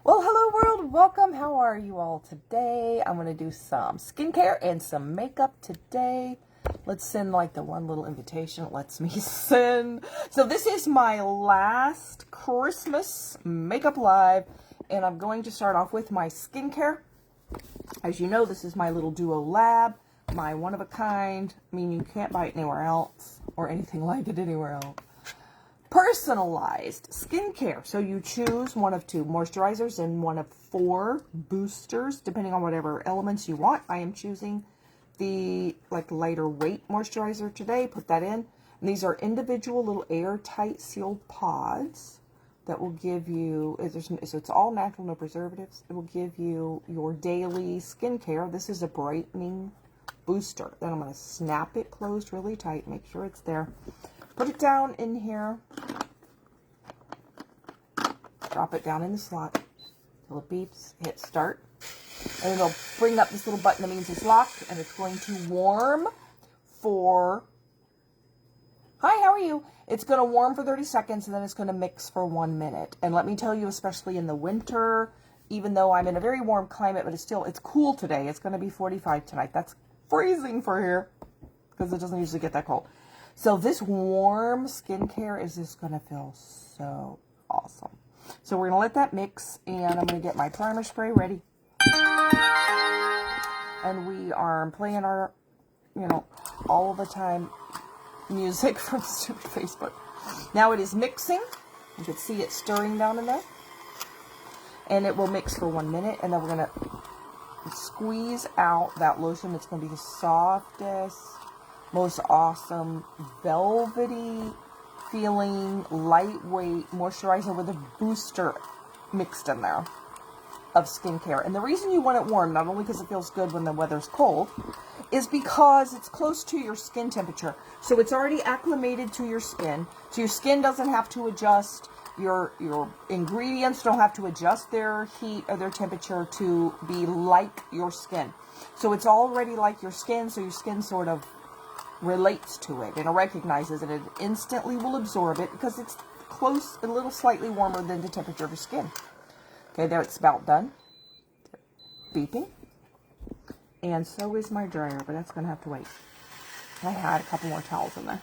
Well, hello world, welcome. How are you all today? I'm going to do some skincare and some makeup today. Let's send like the one little invitation it lets me send. So this is my last Christmas makeup live, and I'm going to start off with my skincare. As you know, this is my little Duo Lab, my one-of-a-kind, I mean, you can't buy it anywhere else or anything like it anywhere else. Personalized skincare. So you choose one of 2 moisturizers and one of 4 boosters, depending on whatever elements you want. I am choosing the lighter weight moisturizer today. Put that in. And these are individual little airtight sealed pods that will give you, so it's all natural, no preservatives. It will give you your daily skincare. This is a brightening booster. Then I'm going to snap it closed really tight, make sure it's there. Put it down in here. Drop it down in the slot till it beeps. Hit start. And it'll bring up this little button that means it's locked, and it's going to warm for... Hi, how are you? It's going to warm for 30 seconds, and then it's going to mix for 1 minute. And let me tell you, especially in the winter, even though I'm in a very warm climate, but it's cool today. It's going to be 45 tonight. That's freezing for here because it doesn't usually get that cold. So this warm skincare is just going to feel so awesome. So we're going to let that mix, and I'm going to get my primer spray ready. And we are playing our, all the time music from stupid Facebook. Now it is mixing. You can see it stirring down in there. And it will mix for 1 minute, and then we're going to squeeze out that lotion. It's going to be the softest, most awesome, velvety feeling, lightweight moisturizer with a booster mixed in there of skincare. And the reason you want it warm, not only because it feels good when the weather's cold, is because it's close to your skin temperature. So it's already acclimated to your skin. So your skin doesn't have to adjust. Your ingredients don't have to adjust their heat or their temperature to be like your skin. So it's already like your skin, so your skin sort of relates to it and it recognizes it and instantly will absorb it because it's close, a little slightly warmer than the temperature of your skin. Okay, there, it's about done. Beeping. And so is my dryer, but that's going to have to wait. I had a couple more towels in there.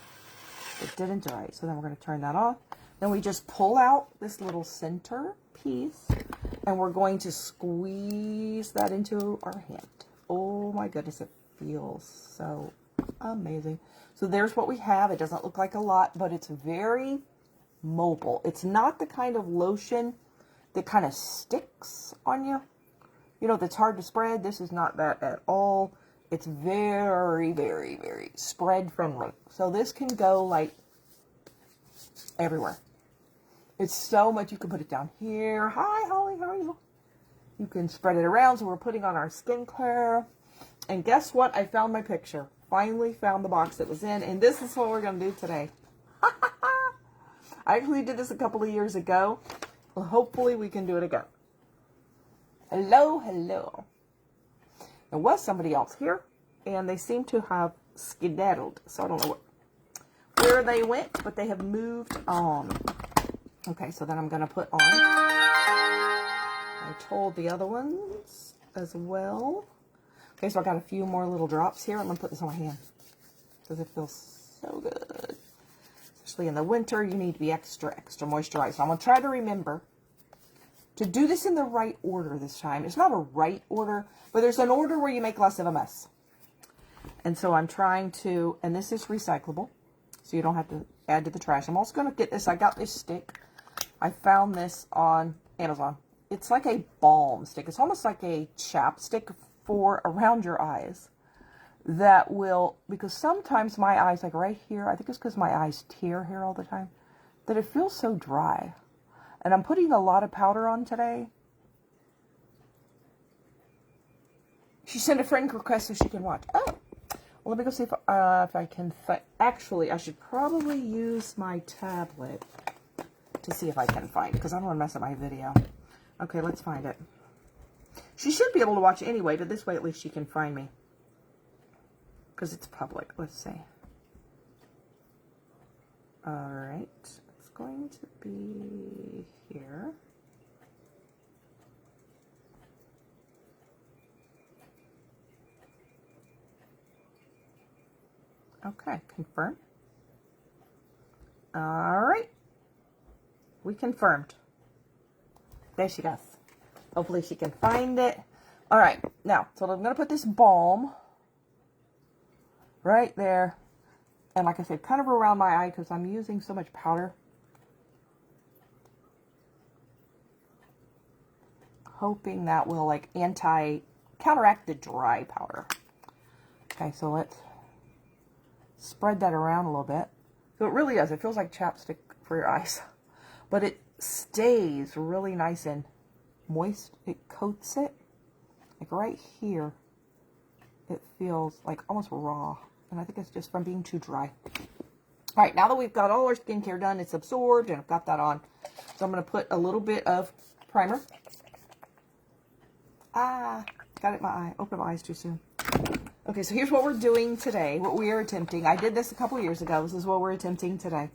It didn't dry, so then we're going to turn that off. Then we just pull out this little center piece and we're going to squeeze that into our hand. Oh my goodness, it feels so amazing. So there's what we have. It doesn't look like a lot, but it's very mobile. It's not the kind of lotion that kind of sticks on you, that's hard to spread. This is not that at all. It's very, very, very spread friendly. So this can go like everywhere. It's so much. You can put it down here. Hi, Holly, how are you? You can spread it around. So we're putting on our skincare. And guess what? I found my picture. Finally found the box that was in, and this is what we're going to do today. I actually did this a couple of years ago. Well, hopefully we can do it again. Hello, hello. There was somebody else here, and they seem to have skedaddled, so I don't know where they went, but they have moved on. Okay, so then I'm going to put on, I told the other ones as well. Okay, so I got a few more little drops here. I'm going to put this on my hand because it feels so good. Especially in the winter, you need to be extra, extra moisturized. So I'm going to try to remember to do this in the right order this time. It's not a right order, but there's an order where you make less of a mess. And so I'm trying to, and this is recyclable, so you don't have to add to the trash. I'm also going to get this. I got this stick. I found this on Amazon. It's like a balm stick. It's almost like a chapstick for around your eyes that will, because sometimes my eyes, like right here, I think it's because my eyes tear here all the time, that it feels so dry. And I'm putting a lot of powder on today. She sent a friend request so she can watch. Oh, well, let me go see if I can find. Actually, I should probably use my tablet to see if I can find it, because I don't want to mess up my video. Okay, let's find it. She should be able to watch anyway, but this way at least she can find me. Because it's public. Let's see. Alright. It's going to be here. Okay, confirm. All right. We confirmed. There she goes. Hopefully she can find it. All right, now, so I'm going to put this balm right there. And like I said, kind of around my eye because I'm using so much powder. Hoping that will like counteract the dry powder. Okay, so let's spread that around a little bit. So it really does. It feels like chapstick for your eyes. But it stays really nice and moist. It coats it. Like right here, it feels like almost raw. And I think it's just from being too dry. All right, now that we've got all our skincare done, it's absorbed, and I've got that on. So I'm going to put a little bit of primer. Ah, got it in my eye. Opened my eyes too soon. Okay, so here's what we're doing today, what we are attempting. I did this a couple years ago. This is what we're attempting today.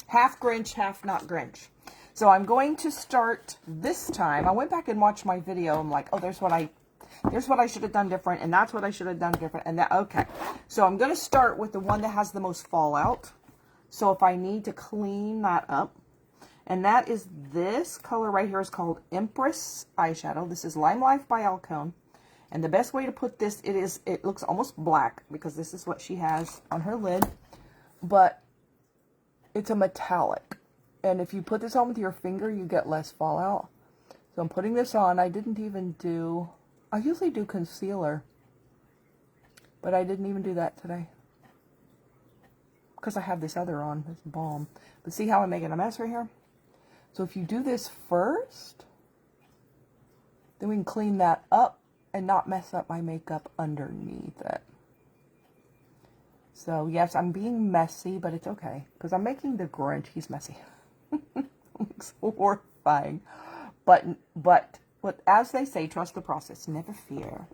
Half Grinch, half not Grinch. So I'm going to start this time. I went back and watched my video. I'm like, oh, there's what I should have done different, and that's what I should have done different, and that, okay. So I'm going to start with the one that has the most fallout. So if I need to clean that up, and that is this color right here is called Empress Eyeshadow. This is Lime Life by Alcone. And the best way to put this, it looks almost black because this is what she has on her lid, but it's a metallic. And if you put this on with your finger, you get less fallout. So I'm putting this on. I usually do concealer, but I didn't even do that today because I have this other on, this balm. But see how I'm making a mess right here? So if you do this first, then we can clean that up and not mess up my makeup underneath it. So yes, I'm being messy, but it's okay because I'm making the Grinch. He's messy. Looks horrifying. But as they say, trust the process. Never fear.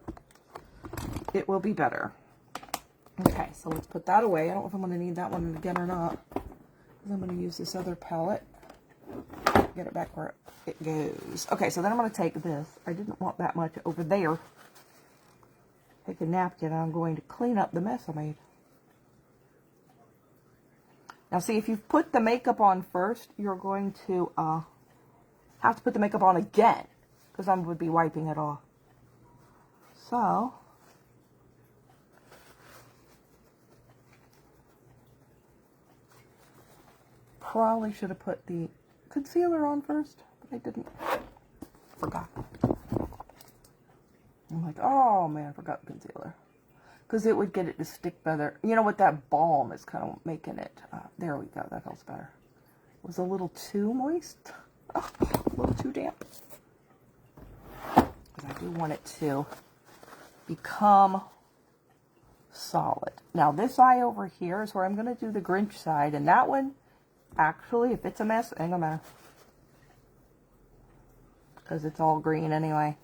It will be better. Okay, so let's put that away. I don't know if I'm going to need that one again or not. I'm going to use this other palette. Get it back where it goes. Okay, so then I'm going to take this. I didn't want that much over there. Take a napkin and I'm going to clean up the mess I made. Now see, if you've put the makeup on first, you're going to have to put the makeup on again because I would be wiping it off. So, probably should have put the concealer on first, but I didn't. Forgot. I'm like, oh man, I forgot the concealer. Because it would get it to stick better. You know what, that balm is kind of making it. There we go, that feels better. It was a little too moist. Oh, a little too damp. Because I do want it to become solid. Now this eye over here is where I'm going to do the Grinch side. And that one, actually, if it's a mess, it ain't gonna matter. Because it's all green anyway.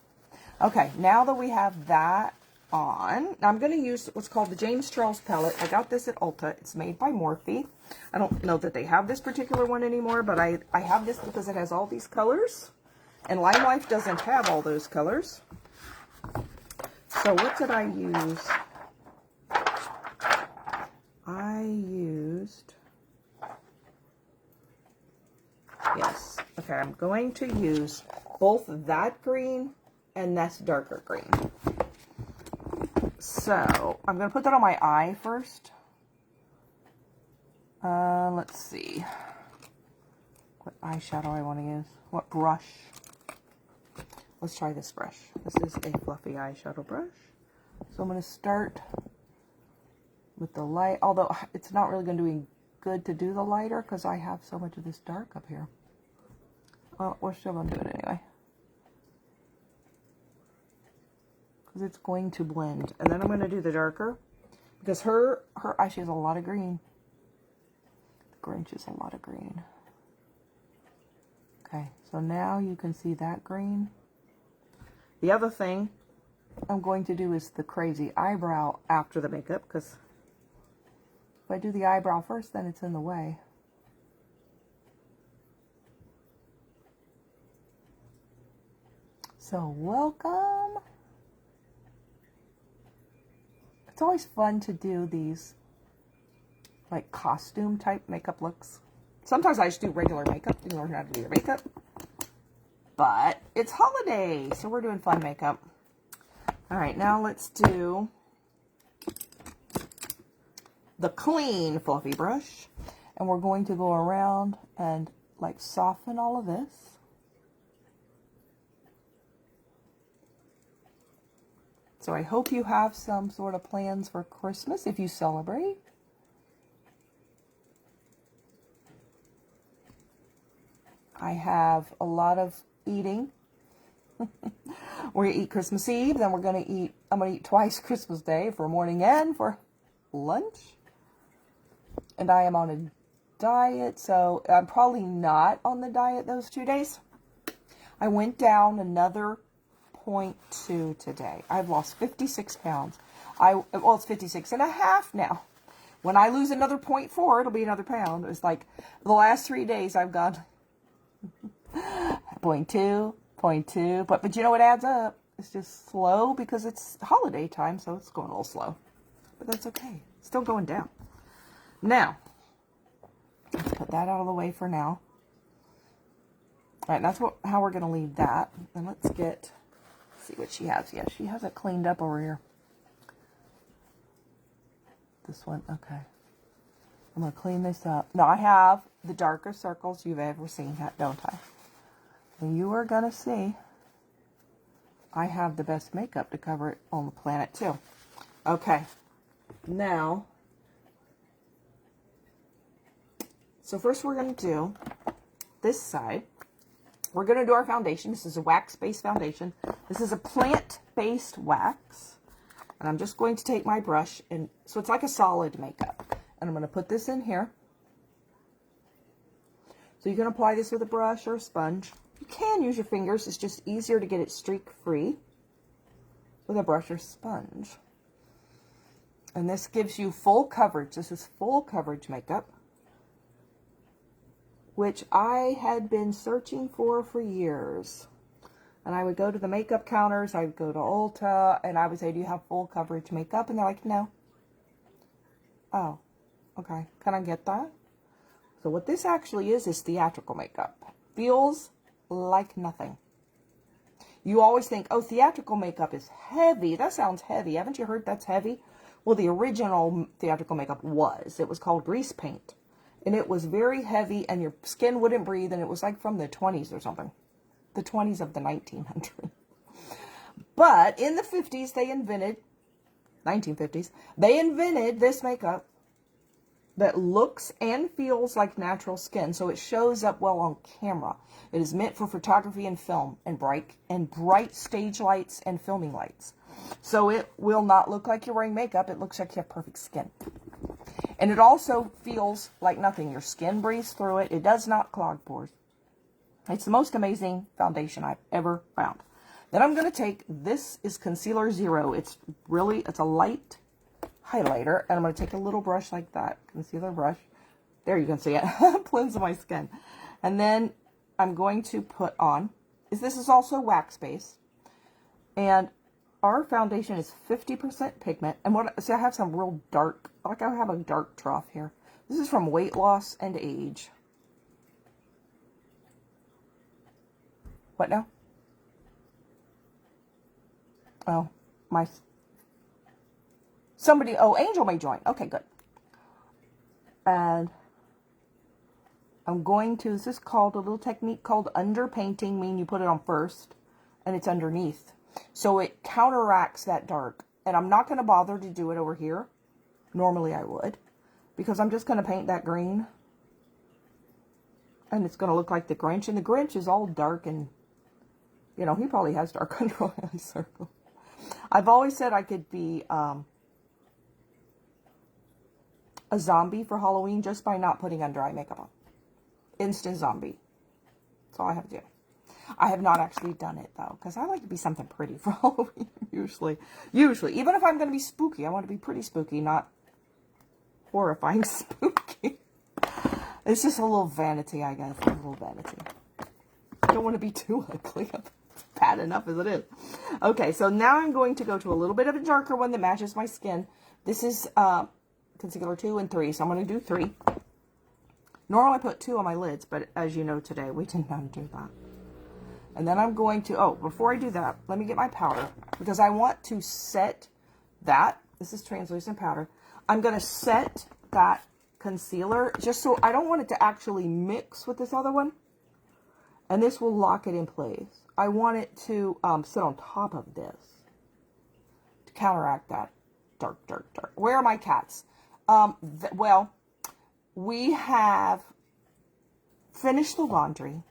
Okay, now that we have that on, I'm going to use what's called the James Charles palette. I got this at Ulta. It's made by Morphe. I don't know that they have this particular one anymore, but I have this because it has all these colors. And Lime Life doesn't have all those colors. So what did I use? I used... Yes. Okay, I'm going to use both that green and this darker green. So, I'm going to put that on my eye first. Let's see. What eyeshadow I want to use. What brush? Let's try this brush. This is a fluffy eyeshadow brush. So I'm going to start with the light. Although, it's not really going to be good to do the lighter because I have so much of this dark up here. Well, we're still going to do it anyway. Because it's going to blend. And then I'm going to do the darker. Because her eye, she has a lot of green. The Grinch is a lot of green. Okay, so now you can see that green. The other thing I'm going to do is the crazy eyebrow after the makeup. Because if I do the eyebrow first, then it's in the way. So, welcome. It's always fun to do these like costume type makeup looks. Sometimes I just do regular makeup. You learn how to do your makeup. But it's holiday, so we're doing fun makeup. All right, now let's do the clean fluffy brush. And we're going to go around and like soften all of this. So I hope you have some sort of plans for Christmas if you celebrate. I have a lot of eating. We're going to eat Christmas Eve, then I'm going to eat twice Christmas Day for morning and for lunch. And I am on a diet, so I'm probably not on the diet those 2 days. I went down another 0.2 today. I've lost 56 pounds. Well, it's 56 and a half now. When I lose another 0.4, it'll be another pound. It's like the last 3 days I've gone 0.2, 0.2. But you know, it adds up. It's just slow because it's holiday time, so it's going a little slow. But that's okay. It's still going down. Now, let's put that out of the way for now. All right, that's how we're going to leave that. And let's see what she has. Yeah, she has it cleaned up over here. This one, okay. I'm going to clean this up. Now, I have the darker circles you've ever seen, don't I? And you are going to see I have the best makeup to cover it on the planet, too. Okay. Now, so first we're going to do this side. We're going to do our foundation. This is a wax-based foundation. This is a plant-based wax. And I'm just going to take my brush, and so it's like a solid makeup. And I'm going to put this in here. So you can apply this with a brush or a sponge. You can use your fingers. It's just easier to get it streak-free with a brush or sponge. And this gives you full coverage. This is full coverage makeup, which I had been searching for years. And I would go to the makeup counters, I would go to Ulta, and I would say, do you have full coverage makeup? And they're like, no. Oh, okay. Can I get that? So what this actually is theatrical makeup. Feels like nothing. You always think, oh, theatrical makeup is heavy. That sounds heavy. Haven't you heard that's heavy? Well, the original theatrical makeup was. It was called grease paint. And it was very heavy, and your skin wouldn't breathe, and it was like from the 20s or something. The 20s of the 1900s. But in the 50s, they invented, 1950s, they invented this makeup that looks and feels like natural skin, so it shows up well on camera. It is meant for photography and film, and bright stage lights and filming lights. So it will not look like you're wearing makeup. It looks like you have perfect skin. And it also feels like nothing. Your skin breathes through it. It does not clog pores. It's the most amazing foundation I've ever found. Then I'm going to take, this is Concealer Zero. It's a light highlighter. And I'm going to take a little brush like that. Concealer brush. There you can see it. Blends my skin. And then I'm going to put on, this is also wax based. And our foundation is 50% pigment. And see, I have some real dark, like I have a dark trough here. This is from weight loss and age. What now? Oh, Angel may join. Okay, good. And I'm going to, this is called a little technique called underpainting, meaning you put it on first and it's underneath. So it counteracts that dark. And I'm not going to bother to do it over here. Normally I would, because I'm just going to paint that green. And it's going to look like the Grinch. And the Grinch is all dark and, you know, he probably has dark under eye circle. I've always said I could be a zombie for Halloween just by not putting under eye makeup on. Instant zombie. That's all I have to do. I have not actually done it, though, because I like to be something pretty for Halloween, usually. Even if I'm going to be spooky, I want to be pretty spooky, not horrifying spooky. It's just a little vanity, I guess. A little vanity. I don't want to be too ugly. It's bad enough as it is. Okay, so now I'm going to go to a little bit of a darker one that matches my skin. This is concealer 2 and 3, so I'm going to do 3. Normally I put 2 on my lids, but as you know today, we did not do that. And then I'm going to, oh, before I do that, let me get my powder, because I want to set that, this is translucent powder, I'm going to set that concealer, just so I don't want it to actually mix with this other one, and this will lock it in place. I want it to sit on top of this to counteract that dark, dark, dark. Where are my cats? Well, we have finished the laundry.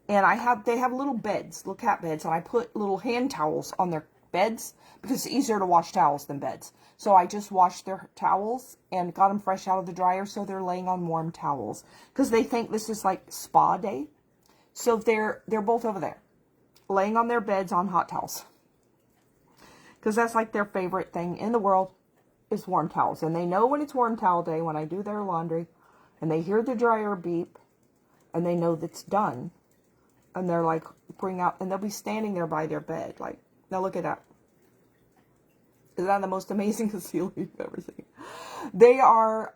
And they have little beds, little cat beds, and I put little hand towels on their beds because it's easier to wash towels than beds. So I just washed their towels and got them fresh out of the dryer, so they're laying on warm towels because they think this is like spa day. So they're both over there, laying on their beds on hot towels because that's like their favorite thing in the world is warm towels. And they know when it's warm towel day when I do their laundry, and they hear the dryer beep, and they know that's done. And they're like, bring out, and they'll be standing there by their bed. Like, now look at that. Is that the most amazing concealer you've ever seen? They are,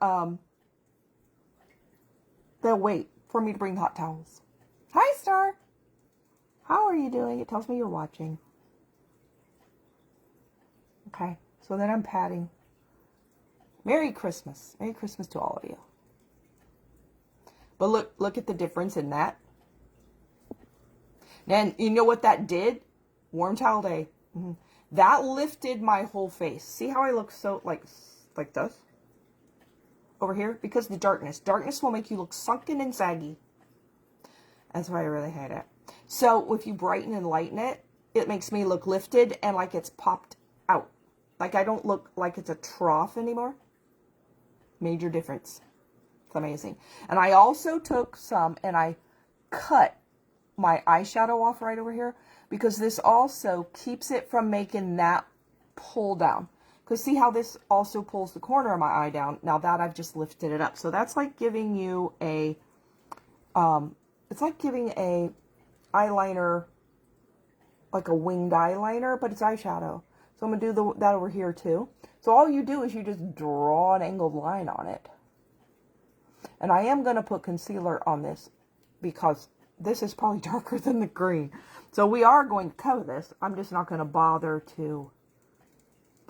they'll wait for me to bring hot towels. Hi, Star. How are you doing? It tells me you're watching. Okay, so then I'm patting. Merry Christmas. Merry Christmas to all of you. But look at the difference in that. And you know what that did? Warm towel day. That lifted my whole face. See how I look so like this? Over here? Because the darkness. Darkness will make you look sunken and saggy. That's why I really hate it. So if you brighten and lighten it, it makes me look lifted and like it's popped out. Like I don't look like it's a trough anymore. Major difference. It's amazing. And I also took some and I cut my eyeshadow off right over here because this also keeps it from making that pull down. Because see how this also pulls the corner of my eye down? Now that I've just lifted it up. So that's like giving you a, it's like giving a eyeliner, like a winged eyeliner, but it's eyeshadow. So I'm going to do that over here too. So all you do is you just draw an angled line on it. And I am going to put concealer on this because this is probably darker than the green. So we are going to cover this. I'm just not going to bother to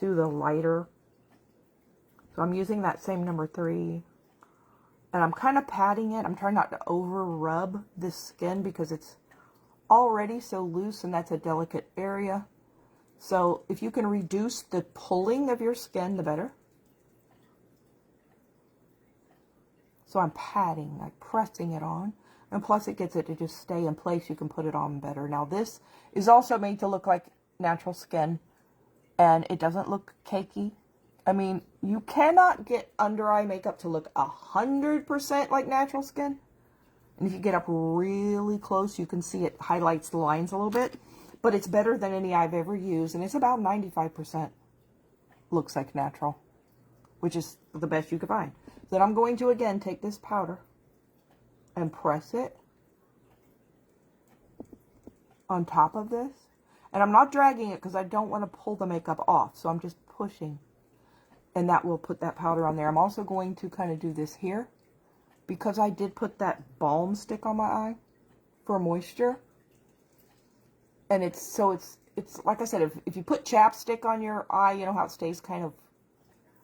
do the lighter. So I'm using that same number 3. And I'm kind of patting it. I'm trying not to over rub this skin because it's already so loose and that's a delicate area. So if you can reduce the pulling of your skin, the better. So I'm patting, like pressing it on. And plus it gets it to just stay in place. You can put it on better. Now this is also made to look like natural skin. And it doesn't look cakey. I mean, you cannot get under eye makeup to look 100% like natural skin. And if you get up really close, you can see it highlights the lines a little bit. But it's better than any I've ever used. And it's about 95% looks like natural. Which is the best you could find. Then I'm going to, again, take this powder and press it on top of this. And I'm not dragging it because I don't want to pull the makeup off. So I'm just pushing. And that will put that powder on there. I'm also going to kind of do this here. Because I did put that balm stick on my eye for moisture. And it's like I said, if you put chapstick on your eye, you know how it stays kind of,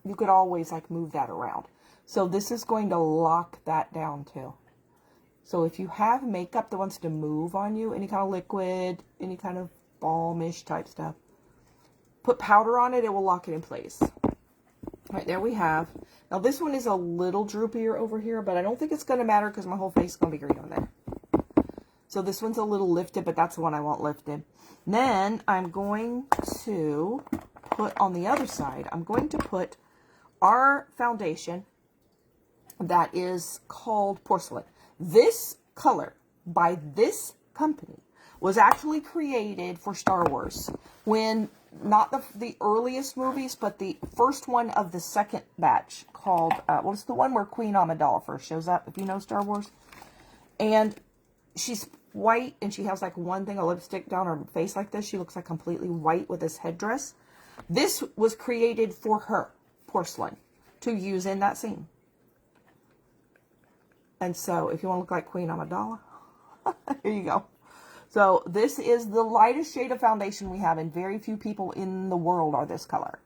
you could always like move that around. So this is going to lock that down too. So if you have makeup that wants to move on you, any kind of liquid, any kind of balmish type stuff, put powder on it, it will lock it in place. All right, there we have. Now this one is a little droopier over here, but I don't think it's going to matter because my whole face is going to be green on there. So this one's a little lifted, but that's the one I want lifted. Then I'm going to put on the other side, I'm going to put our foundation that is called Porcelain. This color by this company was actually created for Star Wars. When, not the earliest movies, but the first one of the second batch called, well, it's the one where Queen Amidala first shows up, if you know Star Wars. And she's white, and she has like one thing, a lipstick down her face like this. She looks like completely white with this headdress. This was created for her, porcelain to use in that scene. And so if you want to look like Queen Amidala, here you go. So this is the lightest shade of foundation we have, and very few people in the world are this color.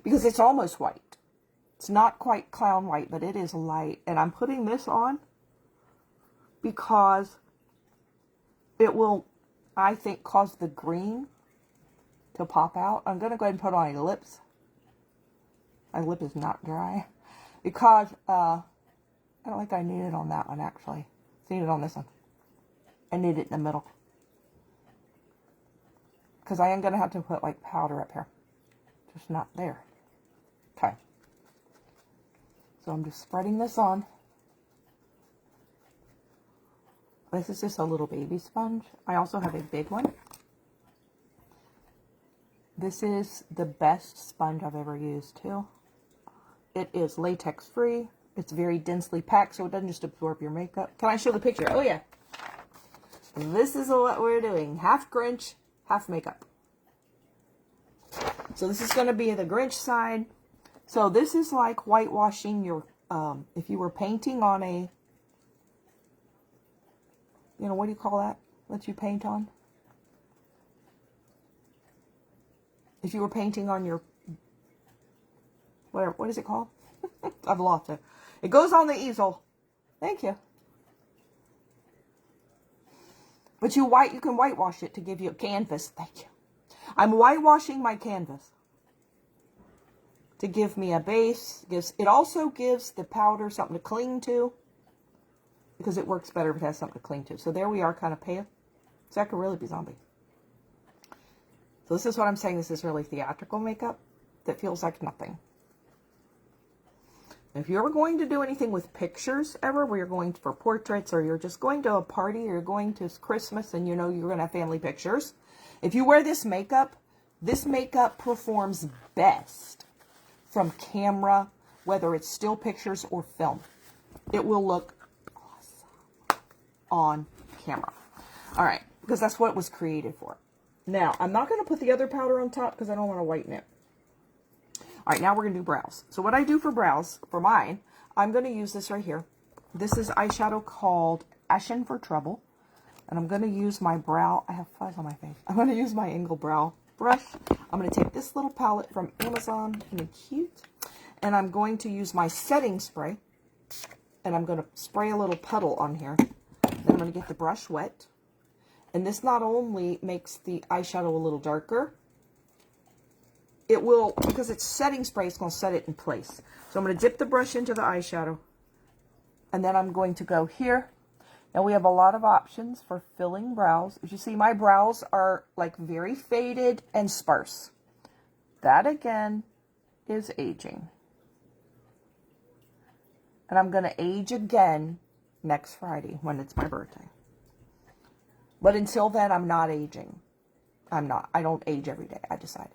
Because it's almost white. It's not quite clown white, but it is light. And I'm putting this on because it will, I think, cause the green to pop out. I'm going to go ahead and put on my lips. My lip is not dry. Because, I don't think I need it on that one, actually. I need it on this one. I need it in the middle. Because I am going to have to put, like, powder up here. Just not there. Okay. So I'm just spreading this on. This is just a little baby sponge. I also have a big one. This is the best sponge I've ever used, too. It is latex free. It's very densely packed, so it doesn't just absorb your makeup. Can I show the picture? Oh, yeah. This is what we're doing. Half Grinch, half makeup. So this is going to be the Grinch side. So this is like whitewashing your, if you were painting on a, you know, what do you call that? That you paint on? If you were painting on your, whatever, what is it called? I've lost it. It goes on the easel. Thank you. But you can whitewash it to give you a canvas. Thank you. I'm whitewashing my canvas to give me a base. It also gives the powder something to cling to, because it works better if it has something to cling to. So there we are, kind of pale. So that could really be zombie. So this is what I'm saying. This is really theatrical makeup that feels like nothing. If you're ever going to do anything with pictures ever, where you're going for portraits, or you're just going to a party, or you're going to Christmas and you know you're going to have family pictures, if you wear this makeup performs best from camera, whether it's still pictures or film. It will look awesome on camera. All right, because that's what it was created for. Now, I'm not going to put the other powder on top because I don't want to whiten it. All right, now we're going to do brows. So what I do for brows, for mine, I'm going to use this right here. This is eyeshadow called Ashen for Trouble. And I'm going to use my brow. I have flies on my face. I'm going to use my angle brow brush. I'm going to take this little palette from Amazon, kind of cute. And I'm going to use my setting spray. And I'm going to spray a little puddle on here. Then I'm going to get the brush wet. And this not only makes the eyeshadow a little darker, it will, because it's setting spray, it's going to set it in place. So I'm going to dip the brush into the eyeshadow. And then I'm going to go here. Now we have a lot of options for filling brows. As you see, my brows are like very faded and sparse. That again is aging. And I'm going to age again next Friday when it's my birthday. But until then, I'm not aging. I don't age every day, I decided.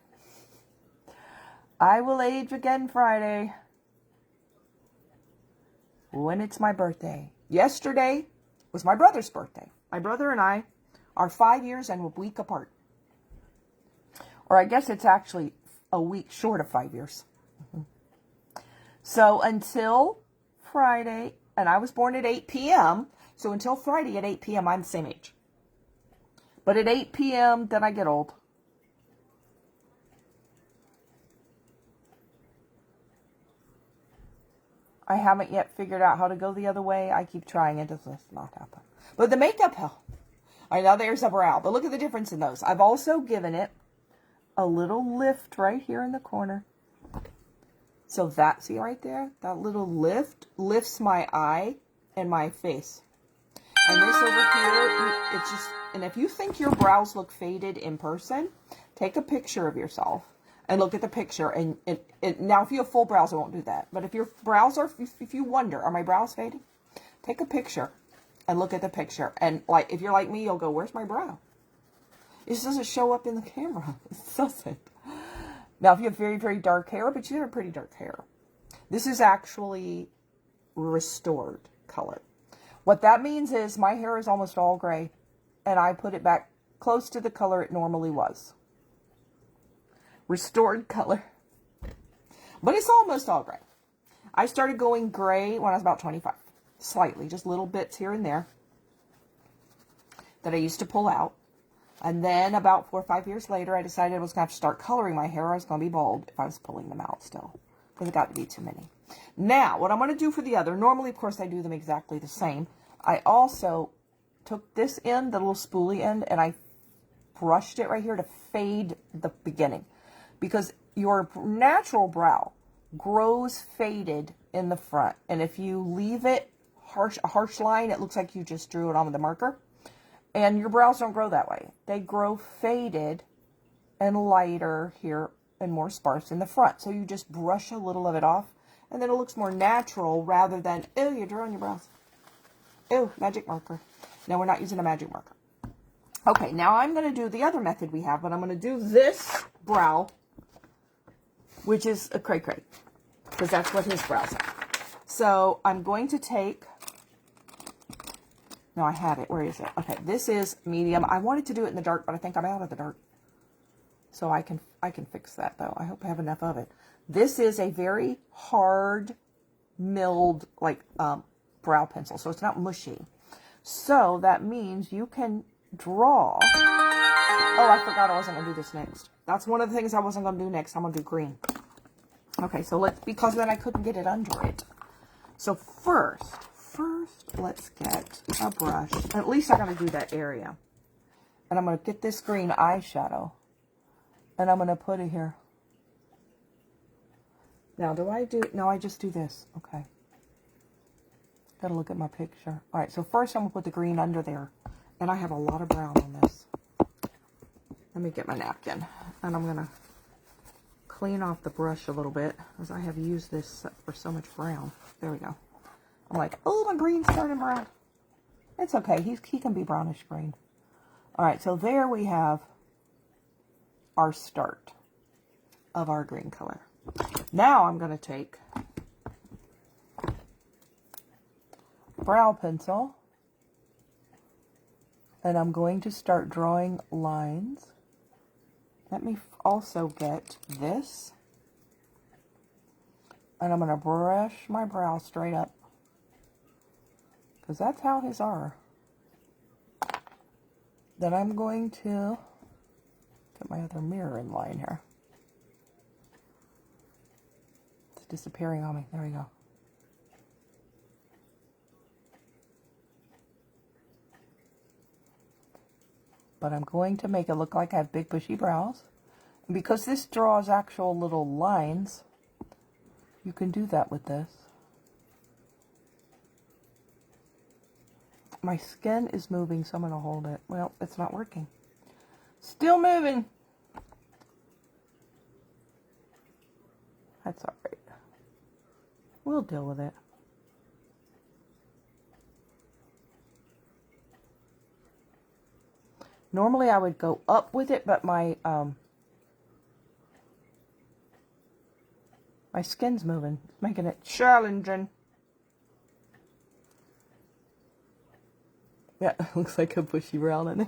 I will age again Friday when it's my birthday. Yesterday was my brother's birthday. My brother and I are 5 years and a week apart. Or I guess it's actually a week short of 5 years. So until Friday, and I was born at 8 p.m., so until Friday at 8 p.m., I'm the same age. But at 8 p.m., then I get old. I haven't yet figured out how to go the other way. I keep trying. It does not happen. But the makeup, hell. All right, now there's a brow. But look at the difference in those. I've also given it a little lift right here in the corner. So that, see right there? That little lift lifts my eye and my face. And this over here, it's just, and if you think your brows look faded in person, take a picture of yourself. And look at the picture, and now if you have full brows, I won't do that. But if your brows are, if you wonder, are my brows fading? Take a picture and look at the picture. And like, if you're like me, you'll go, where's my brow? It just doesn't show up in the camera. It doesn't. Now, if you have very, very dark hair, but you have pretty dark hair, this is actually restored color. What that means is my hair is almost all gray, and I put it back close to the color it normally was. Restored color. But it's almost all gray. I started going gray when I was about 25. Slightly, just little bits here and there that I used to pull out. And then about 4 or 5 years later, I decided I was going to have to start coloring my hair. I was going to be bald if I was pulling them out still, because it got to be too many. Now, what I'm going to do for the other, normally, of course, I do them exactly the same. I also took this end, the little spoolie end, and I brushed it right here to fade the beginning. Because your natural brow grows faded in the front. And if you leave it a harsh line, it looks like you just drew it on with a marker. And your brows don't grow that way. They grow faded and lighter here and more sparse in the front. So you just brush a little of it off, and then it looks more natural rather than, ew, you're drawing your brows. Ew, magic marker. No, we're not using a magic marker. Okay, now I'm going to do the other method we have, but I'm going to do this brow, which is a cray-cray, because that's what his brows are. So I'm going to take... No, I had it. Where is it? Okay, this is medium. I wanted to do it in the dark, but I think I'm out of the dark. So I can fix that, though. I hope I have enough of it. This is a very hard milled, like, brow pencil, so it's not mushy. So that means you can draw... Oh, I forgot I wasn't going to do this next. That's one of the things I wasn't going to do next. I'm going to do green. Okay, so because then I couldn't get it under it. So first, let's get a brush. At least I got to do that area. And I'm going to get this green eyeshadow. And I'm going to put it here. Now, do I do... No, I just do this. Okay. Got to look at my picture. All right, so first I'm going to put the green under there. And I have a lot of brown on this. Let me get my napkin. And I'm going to clean off the brush a little bit, as I have used this for so much brown. There we go. I'm like, oh, my green's turning brown. It's okay. He can be brownish green. All right, so there we have our start of our green color. Now I'm going to take brow pencil, and I'm going to start drawing lines. Let me also get this, and I'm going to brush my brow straight up, because that's how his are. Then I'm going to get my other mirror in line here. It's disappearing on me. There we go. But I'm going to make it look like I have big bushy brows. And because this draws actual little lines, you can do that with this. My skin is moving, so I'm going to hold it. Well, it's not working. Still moving. That's all right. We'll deal with it. Normally I would go up with it, but my my skin's moving. It's making it challenging. Yeah, it looks like a bushy brown in it.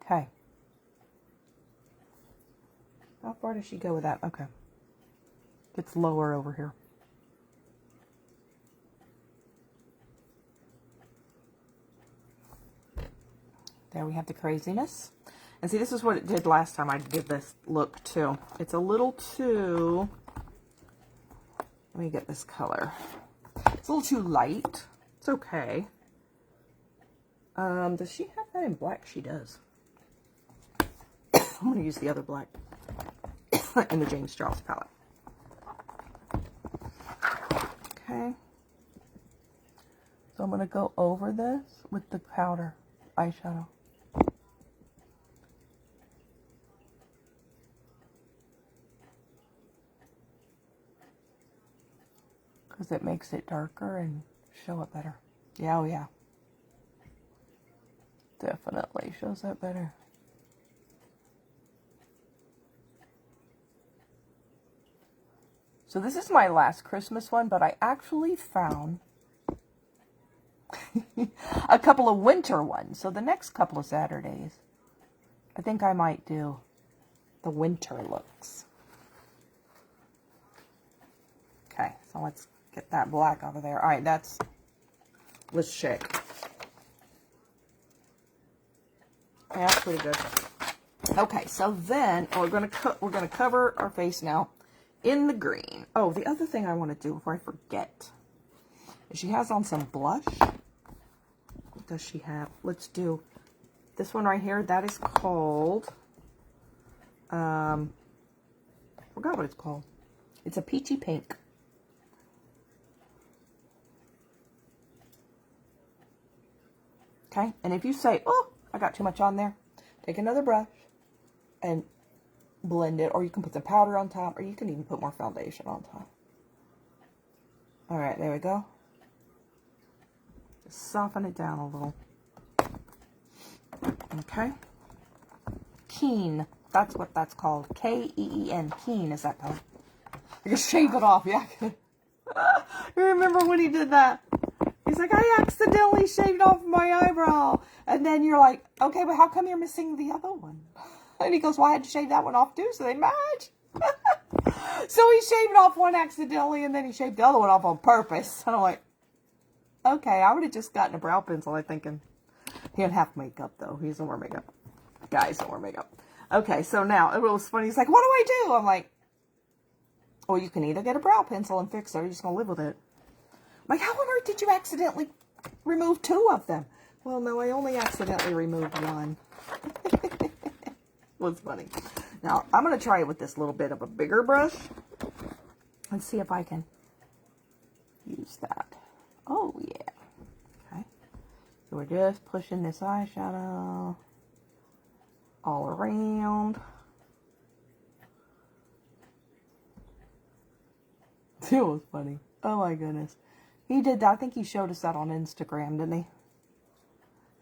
Okay. How far does she go with that? Okay. It's lower over here. There we have the craziness. And see, this is what it did last time I did this look too. It's a little too... Let me get this color. It's a little too light. It's okay. Does she have that in black? She does. I'm going to use the other black in the James Charles palette. Okay. So I'm going to go over this with the powder eyeshadow. Because it makes it darker and show it better. Yeah, oh yeah. Definitely shows that better. So this is my last Christmas one, but I actually found a couple of winter ones. So the next couple of Saturdays, I think I might do the winter looks. So let's get that black out of there. All right, let's shake. Yeah, that's pretty good. Okay, so then we're gonna cover our face now in the green. Oh, the other thing I want to do before I forget is she has on some blush. What does she have? Let's do this one right here. That is called, I forgot what it's called. It's a peachy pink. Okay, and if you say, oh, I got too much on there, take another brush and blend it, or you can put some powder on top, or you can even put more foundation on top. All right, there we go. Just soften it down a little. Okay. Keen. That's what that's called. K-E-E-N. Keen is that color. You can shave it off, yeah. You remember when he did that? He's like, I accidentally shaved off my eyebrow. And then you're like, okay, but how come you're missing the other one? And he goes, well, I had to shave that one off too, so they match. So he shaved off one accidentally, and then he shaved the other one off on purpose. And I'm like, okay, I would have just gotten a brow pencil, I think. And he didn't have makeup, though. He doesn't wear makeup. Guys don't wear makeup. Okay, so now, it was funny. He's like, what do I do? I'm like, well, you can either get a brow pencil and fix it, or you're just going to live with it. I'm like, how on earth did you accidentally remove 2 of them? Well, no, I only accidentally removed 1. Was funny. Now, I'm going to try it with this little bit of a bigger brush. Let's see if I can use that. Oh, yeah. Okay. So we're just pushing this eyeshadow all around. It was funny. Oh, my goodness. He did that. I think he showed us that on Instagram, didn't he?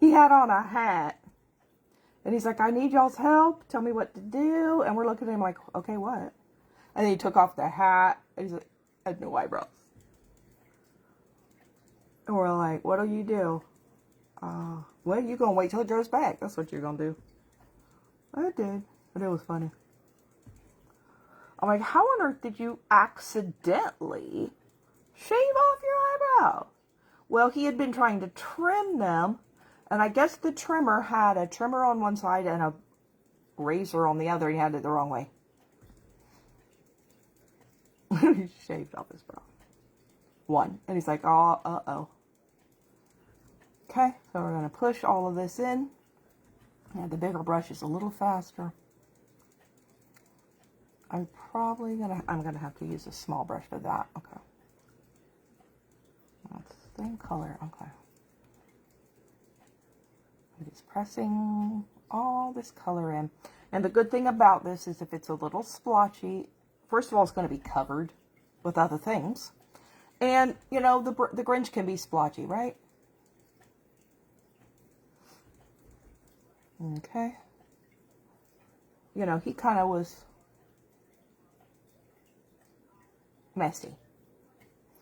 He had on a hat. And he's like, I need y'all's help. Tell me what to do. And we're looking at him like, okay, what? And then he took off the hat. And he's like, I had no eyebrows. And we're like, what'll you do? Well, you're going to wait till it grows back. That's what you're going to do. I did. But it was funny. I'm like, how on earth did you accidentally shave off your eyebrow? Well, he had been trying to trim them. And I guess the trimmer had a trimmer on one side and a razor on the other. He had it the wrong way. He shaved off his brow. 1. And he's like, oh, uh-oh. Okay, so we're going to push all of this in. Yeah, the bigger brush is a little faster. I'm going to have to use a small brush for that. Okay. That's the same color. Okay. I'm just pressing all this color in. And the good thing about this is if it's a little splotchy, first of all, it's going to be covered with other things. And, you know, the Grinch can be splotchy, right? Okay. You know, he kind of was messy.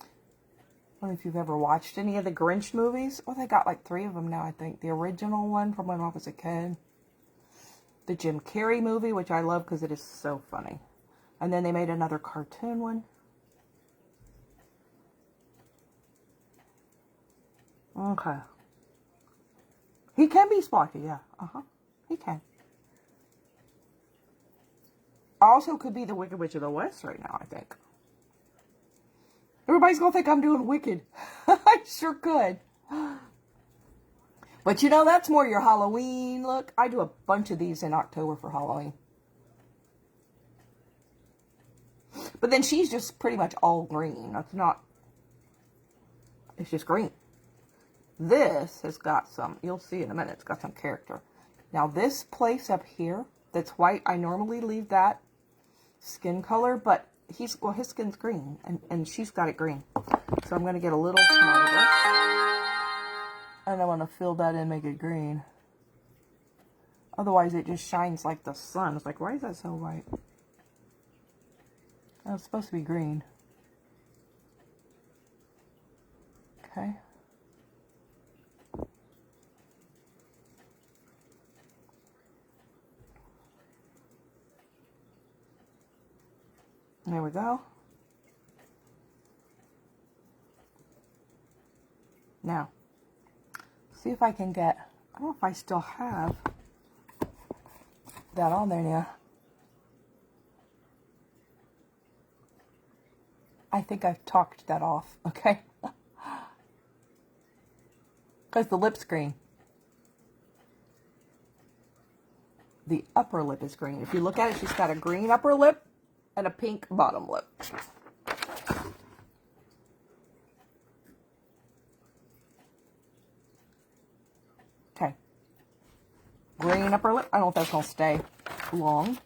I don't know if you've ever watched any of the Grinch movies. Well, they got like 3 of them now, I think. The original one from when I was a kid. The Jim Carrey movie, which I love because it is so funny. And then they made another cartoon one. Okay. He can be splotchy, yeah. He can. Also could be the Wicked Witch of the West right now, I think. Everybody's going to think I'm doing Wicked. I sure could. But you know, that's more your Halloween look. I do a bunch of these in October for Halloween. But then she's just pretty much all green. That's not... It's just green. This has got some... You'll see in a minute. It's got some character. Now, this place up here that's white, I normally leave that skin color, but his skin's green, and she's got it green. So I'm going to get a little smaller brush, and I want to fill that in, make it green. Otherwise, it just shines like the sun. It's like, why is that so white? Oh, it's supposed to be green. Okay. There we go. Now, see if I can get, I don't know if I still have that on there now. I think I've talked that off, okay? Because the lip's green. The upper lip is green. If you look at it, she's got a green upper lip and a pink bottom lip. Okay. Green upper lip. I don't know if that's going to stay long.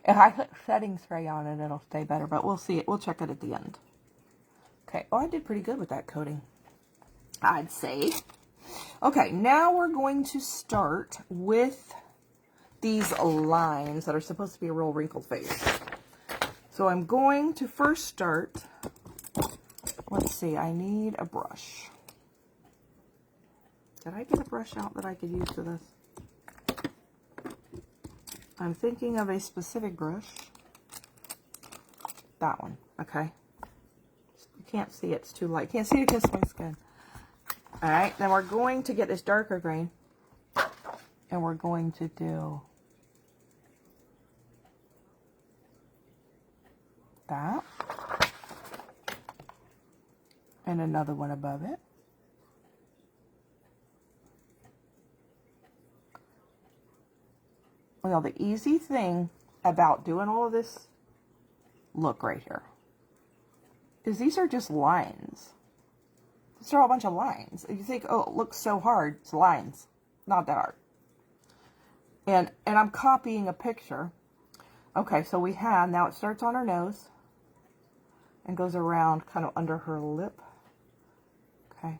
If I put setting spray on it, it'll stay better, but we'll see it. We'll check it at the end. Okay. Oh, I did pretty good with that coating, I'd say. Okay, now we're going to start with these lines that are supposed to be a real wrinkled face. So I'm going to first start, let's see, I need a brush. Did I get a brush out that I could use for this? I'm thinking of a specific brush. That one, okay. You can't see it, it's too light. Can't see it against my skin. Alright, then we're going to get this darker green. And we're going to do that. And another one above it. Well, the easy thing about doing all of this look right here is these are just lines. These are all a bunch of lines. You think, oh, it looks so hard. It's lines. Not that hard. And I'm copying a picture. Okay, so we have, now it starts on her nose and goes around kind of under her lip. Okay.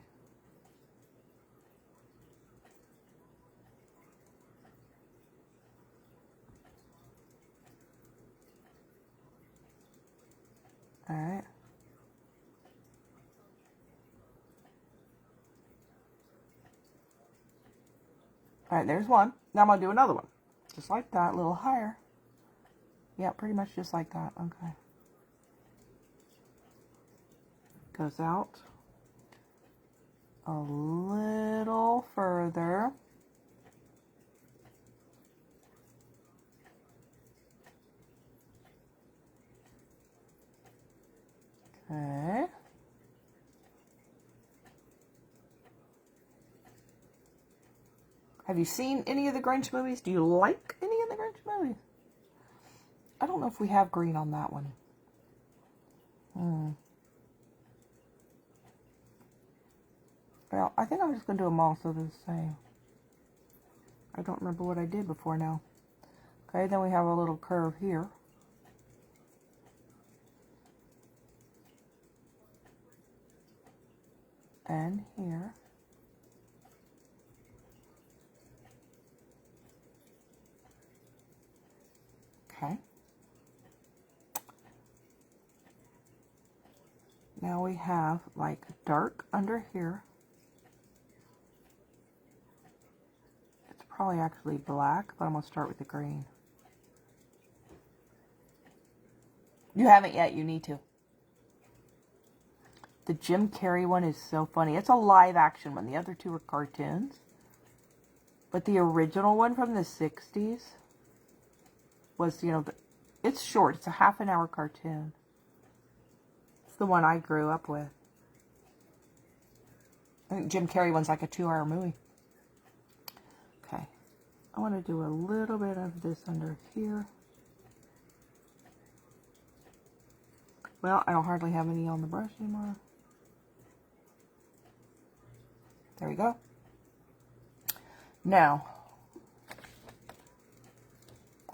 All right. All right, there's one. Now I'm going to do another one. Just like that, a little higher. Yeah, pretty much just like that. Okay. Goes out a little further. Okay. Have you seen any of the Grinch movies? Do you like any of the Grinch movies? I don't know if we have green on that one. Well, I think I'm just going to do them all so they're the same. I don't remember what I did before now. Okay, then we have a little curve here. And here. Okay. Now we have like dark under here. It's probably actually black, but I'm going to start with the green. You haven't yet, you need to. The Jim Carrey one is so funny. It's a live action one. The other two are cartoons. But the original one from the 60s was, you know, it's short. It's a half-an-hour cartoon. It's the one I grew up with. I think Jim Carrey one's like a 2-hour movie. Okay. I want to do a little bit of this under here. Well, I don't hardly have any on the brush anymore. There we go. Now,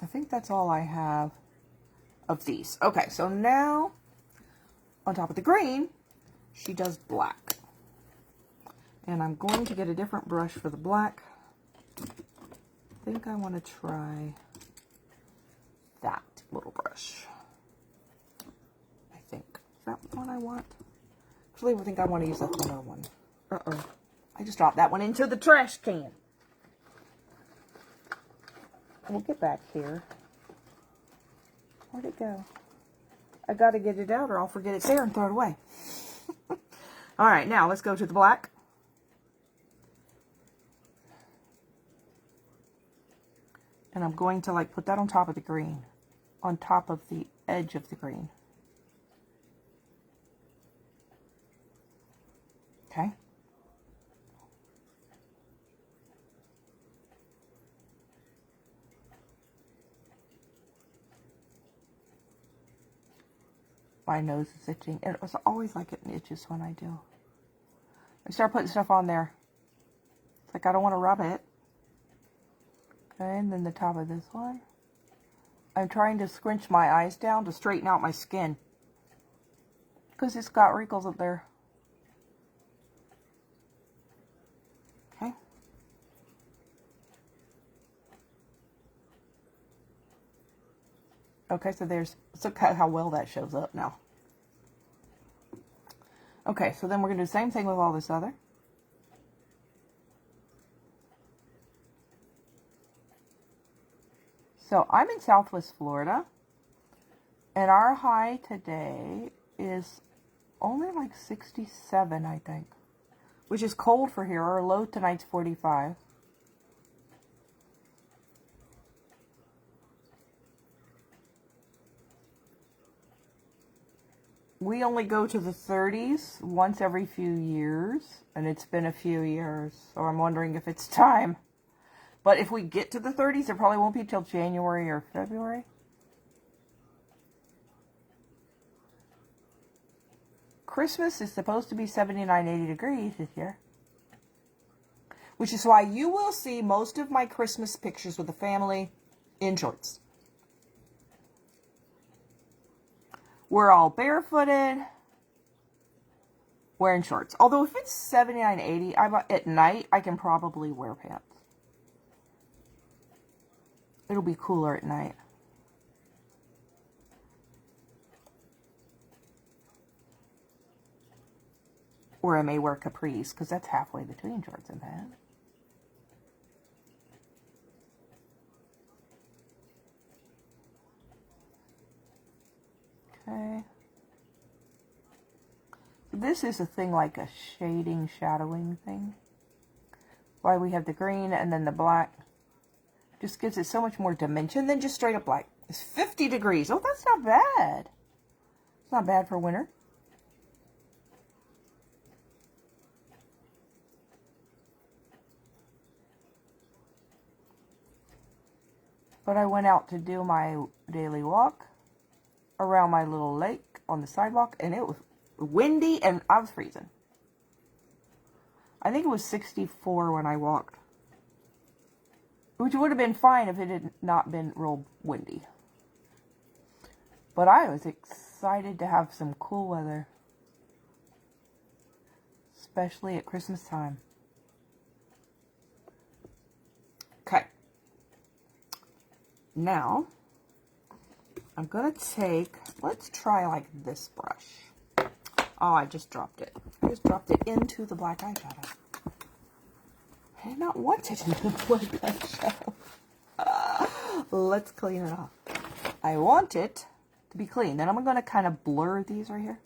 I think that's all I have of these. Okay, so now, on top of the green, she does black. And I'm going to get a different brush for the black. I think I want to try that little brush. I think. Is that the one I want? Actually, I think I want to use the thinner one. Uh-oh. I just dropped that one into the trash can. We'll get back here. Where'd it go? I got to get it out or I'll forget it's there and throw it away. All right, now let's go to the black. And I'm going to like put that on top of the green, on top of the edge of the green. Okay. My nose is itching. It was always like it itches when I do. I start putting stuff on there. It's like I don't want to rub it. Okay, and then the top of this one. I'm trying to scrunch my eyes down to straighten out my skin, because it's got wrinkles up there. Okay. Okay, so look how well that shows up now. Okay, so then we're going to do the same thing with all this other. So I'm in Southwest Florida, and our high today is only like 67, I think, which is cold for here. Our low tonight's 45. We only go to the 30s once every few years, and it's been a few years, so I'm wondering if it's time. But if we get to the 30s, it probably won't be till January or February. Christmas is supposed to be 79, 80 degrees this year. Which is why you will see most of my Christmas pictures with the family in shorts. We're all barefooted, wearing shorts. Although if it's 79, 80, at night, I can probably wear pants. It'll be cooler at night. Or I may wear capris, because that's halfway between shorts and pants. Okay. This is a thing like a shading, shadowing thing. Why we have the green and then the black. Just gives it so much more dimension than just straight up black. It's 50 degrees. Oh, that's not bad. It's not bad for winter. But I went out to do my daily walk around my little lake on the sidewalk, and it was windy and I was freezing. I think it was 64 when I walked. Which would have been fine if it had not been real windy. But I was excited to have some cool weather. Especially at Christmas time. Okay. Now, I'm going to take, let's try like this brush. Oh, I just dropped it. I just dropped it into the black eyeshadow. I did not want it in the black eyeshadow. Let's clean it off. I want it to be clean. Then I'm going to kind of blur these right here.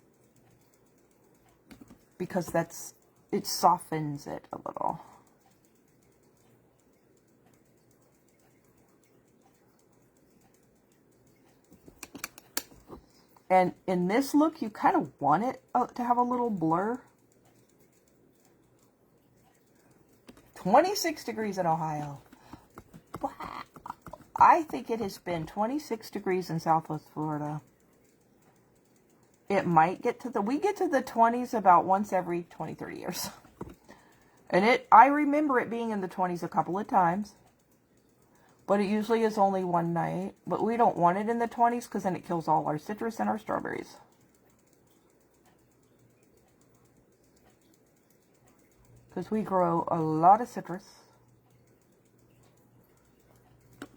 Because it softens it a little. And in this look, you kind of want it to have a little blur. 26 degrees in Ohio. Wow. I think it has been 26 degrees in Southwest Florida. It might get to we get to the 20s about once every 20, 30 years. And I remember it being in the 20s a couple of times. But it usually is only one night. But we don't want it in the 20s because then it kills all our citrus and our strawberries. Because we grow a lot of citrus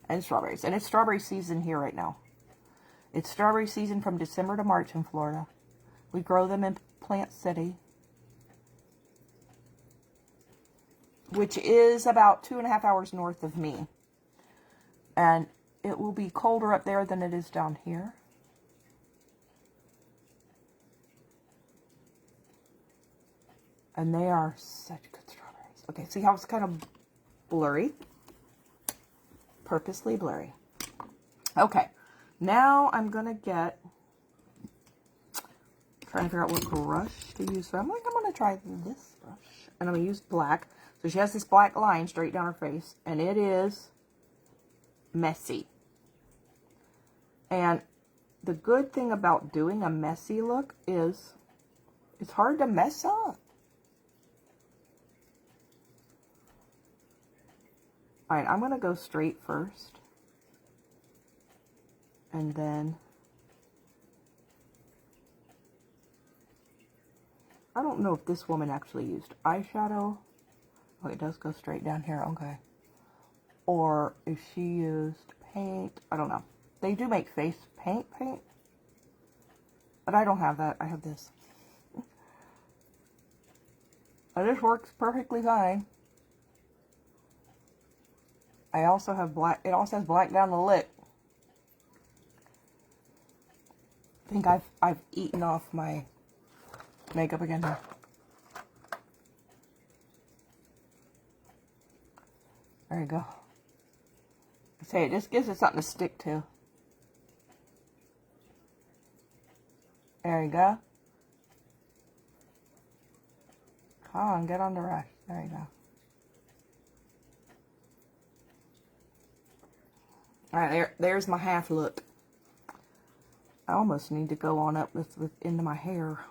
and strawberries. And it's strawberry season here right now. It's strawberry season from December to March in Florida. We grow them in Plant City, which is about 2.5 hours north of me. And it will be colder up there than it is down here. And they are such good strawberries. Okay, see how it's kind of blurry? purposely blurry. Okay, now I'm going to get, trying to figure out what brush to use. So I'm going to try this brush. And I'm going to use black. So she has this black line straight down her face. And it is messy. And the good thing about doing a messy look is it's hard to mess up. Alright, I'm going to go straight first. And then, I don't know if this woman actually used eyeshadow. Oh, it does go straight down here, okay. Or if she used paint, I don't know. They do make face paint. But I don't have that, I have this. And this works perfectly fine. I also have black, it also has black down the lip. I think I've eaten off my makeup again here. There you go. Say, it just gives it something to stick to. There you go. Come on, get on the rush. There you go. Alright, there's my half look. I almost need to go on up into my hair.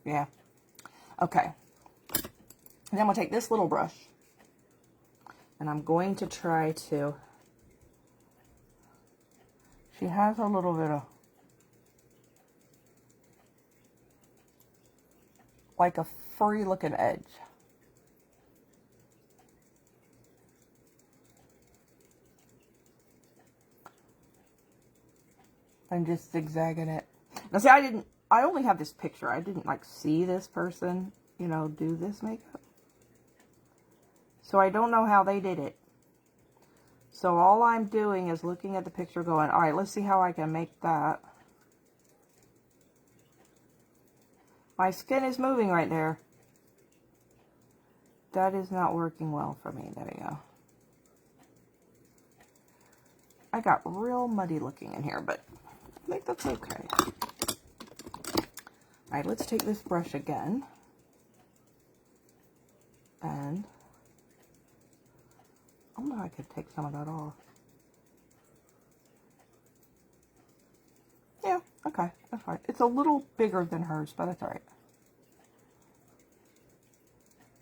Yeah. Okay. And then I'm going to take this little brush. And I'm going to try to... She has a little bit of... like a furry looking edge. I'm just zigzagging it. Now see, I only have this picture. I didn't like see this person, you know, do this makeup. So I don't know how they did it. So all I'm doing is looking at the picture going, all right, let's see how I can make that. My skin is moving right there. That is not working well for me. There we go. I got real muddy looking in here, but I think that's okay. Alright, let's take this brush again. And I don't know if I could take some of that off. Yeah, okay, that's fine. It's a little bigger than hers, but that's alright.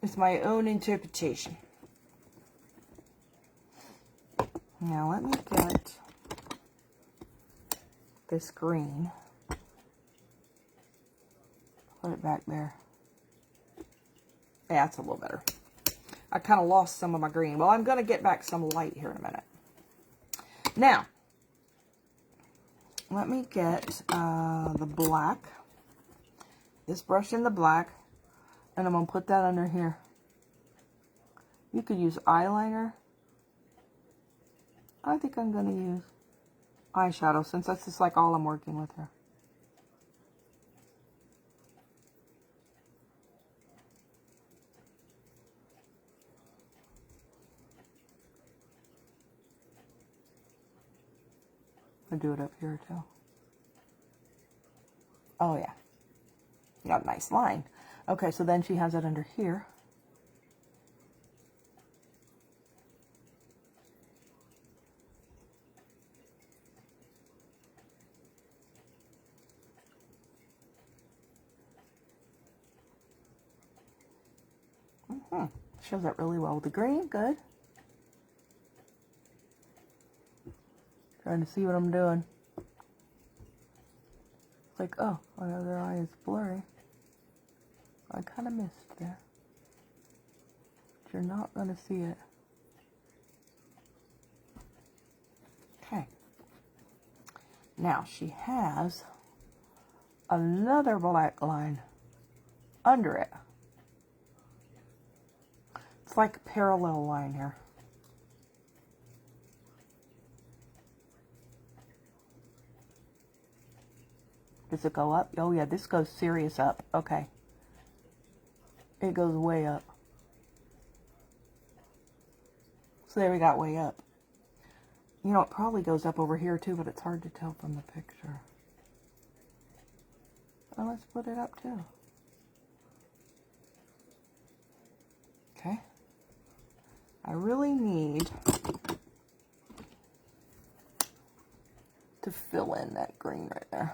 It's my own interpretation. Now let me get this green. Put it back there. Yeah, that's a little better. I kind of lost some of my green. Well, I'm going to get back some light here in a minute. Now, let me get the black. This brush in the black. And I'm going to put that under here. You could use eyeliner. I think I'm going to use eyeshadow since that's just like all I'm working with here. I'll do it up here too. Oh yeah. You got a nice line. Okay, so then she has it under here. Shows that really well with the green. Good. Trying to see what I'm doing. It's like, oh, my other eye is blurry. I kind of missed there. But you're not going to see it. Okay. Now she has another black line under it. It's like a parallel line here. Does it go up? Oh yeah, this goes serious up. Okay. It goes way up. So there we got way up. You know, it probably goes up over here too, but it's hard to tell from the picture. Well, let's put it up too. Okay. I really need to fill in that green right there.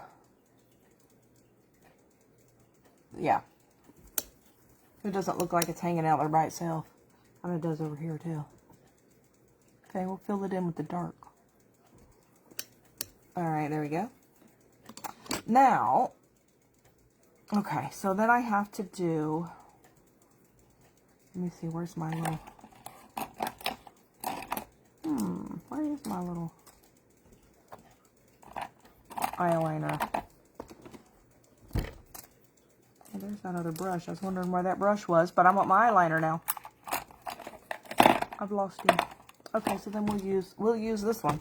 Yeah. It doesn't look like it's hanging out there by itself. And it does over here too. Okay, we'll fill it in with the dark. Alright, there we go. Now, okay, so then I have to do, let me see, where's my little, where is my little eyeliner? Oh, there's that other brush. I was wondering where that brush was, but I want my eyeliner now. I've lost you. Okay, so then we'll use this one.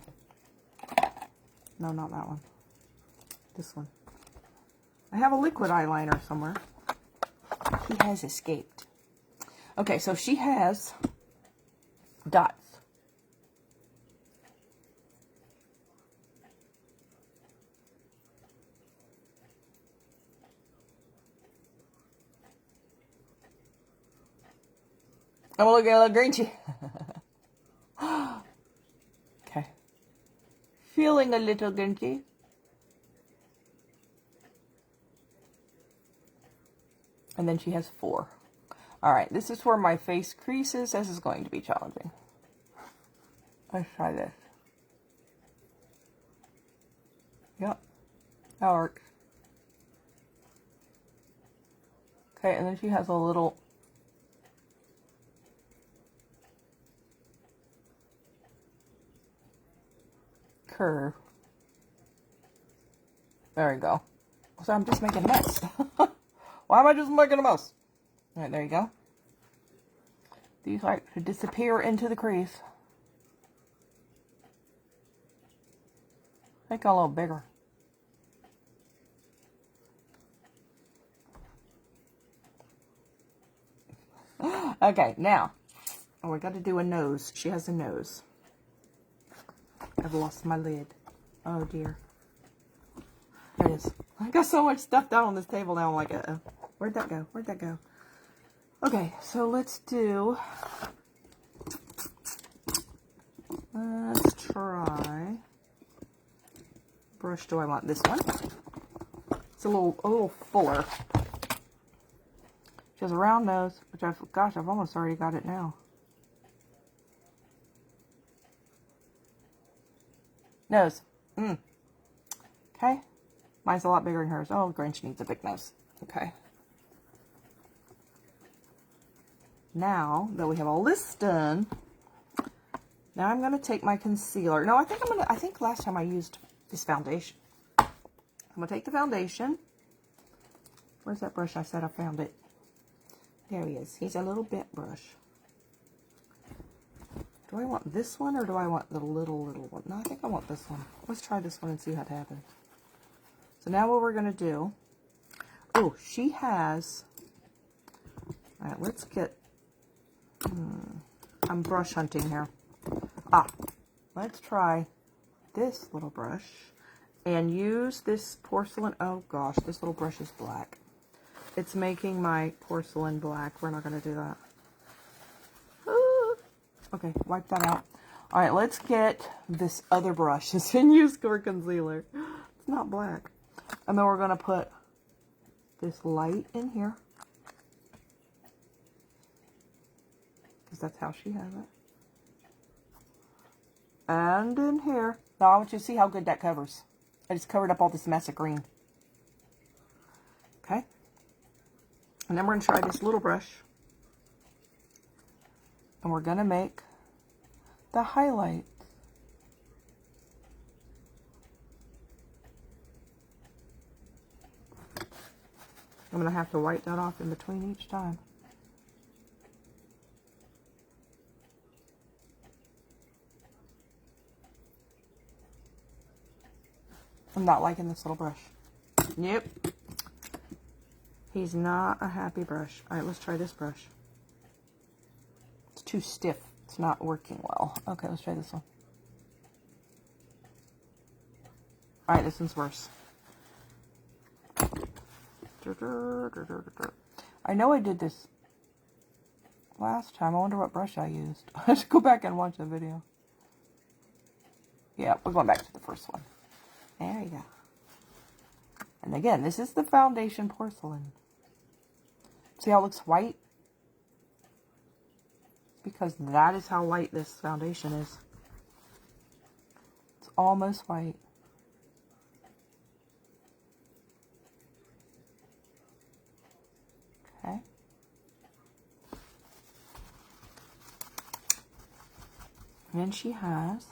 No, not that one. This one. I have a liquid eyeliner somewhere. He has escaped. Okay, so she has dots. I'm gonna look at a little Grinchy. Okay. Feeling a little Grinchy. And then she has 4. Alright, this is where my face creases. This is going to be challenging. Let's try this. Yep. That works. Okay, and then she has a little curve. There we go. So I'm just making a mess. Why am I just making a mess? Alright, there you go. These like to disappear into the crease. Make it a little bigger. Okay, now, oh, we got to do a nose. She has a nose. I've lost my lid. Oh dear. There it is. I got so much stuff down on this table now. I'm like, uh-oh. Where'd that go? Where'd that go? Okay, so let's do... Let's try... Brush do I want? This one. It's a little fuller. She has a round nose, which I've almost already got it now. Nose. Okay. Mine's a lot bigger than hers. Oh, Grinch needs a big nose. Okay. Now that we have all this done, now I'm gonna take my concealer. No, I think last time I used this foundation. I'm gonna take the foundation. Where's that brush? I said I found it. There he is. He's a little bit brush. Do I want this one or do I want the little one? No, I think I want this one. Let's try this one and see what happens. So now what we're going to do... Oh, she has... Alright, let's get... I'm brush hunting here. Let's try this little brush and use this porcelain... Oh gosh, this little brush is black. It's making my porcelain black. We're not going to do that. Okay, wipe that out. Alright, let's get this other brush. It's been used for concealer. It's not black. And then we're going to put this light in here. Because that's how she has it. And in here. Now I want you to see how good that covers. I just covered up all this mess of green. Okay. And then we're going to try this little brush. And we're going to make the highlight. I'm going to have to wipe that off in between each time. I'm not liking this little brush. Nope. He's not a happy brush. Alright, let's try this brush. It's too stiff. It's not working well. Okay, let's try this one. Alright, this one's worse. I know I did this last time. I wonder what brush I used. I should go back and watch the video. Yeah, we're going back to the first one. There you go. And again, this is the foundation porcelain. See how it looks white? Because that is how light this foundation is. It's almost white. Okay. And then she has,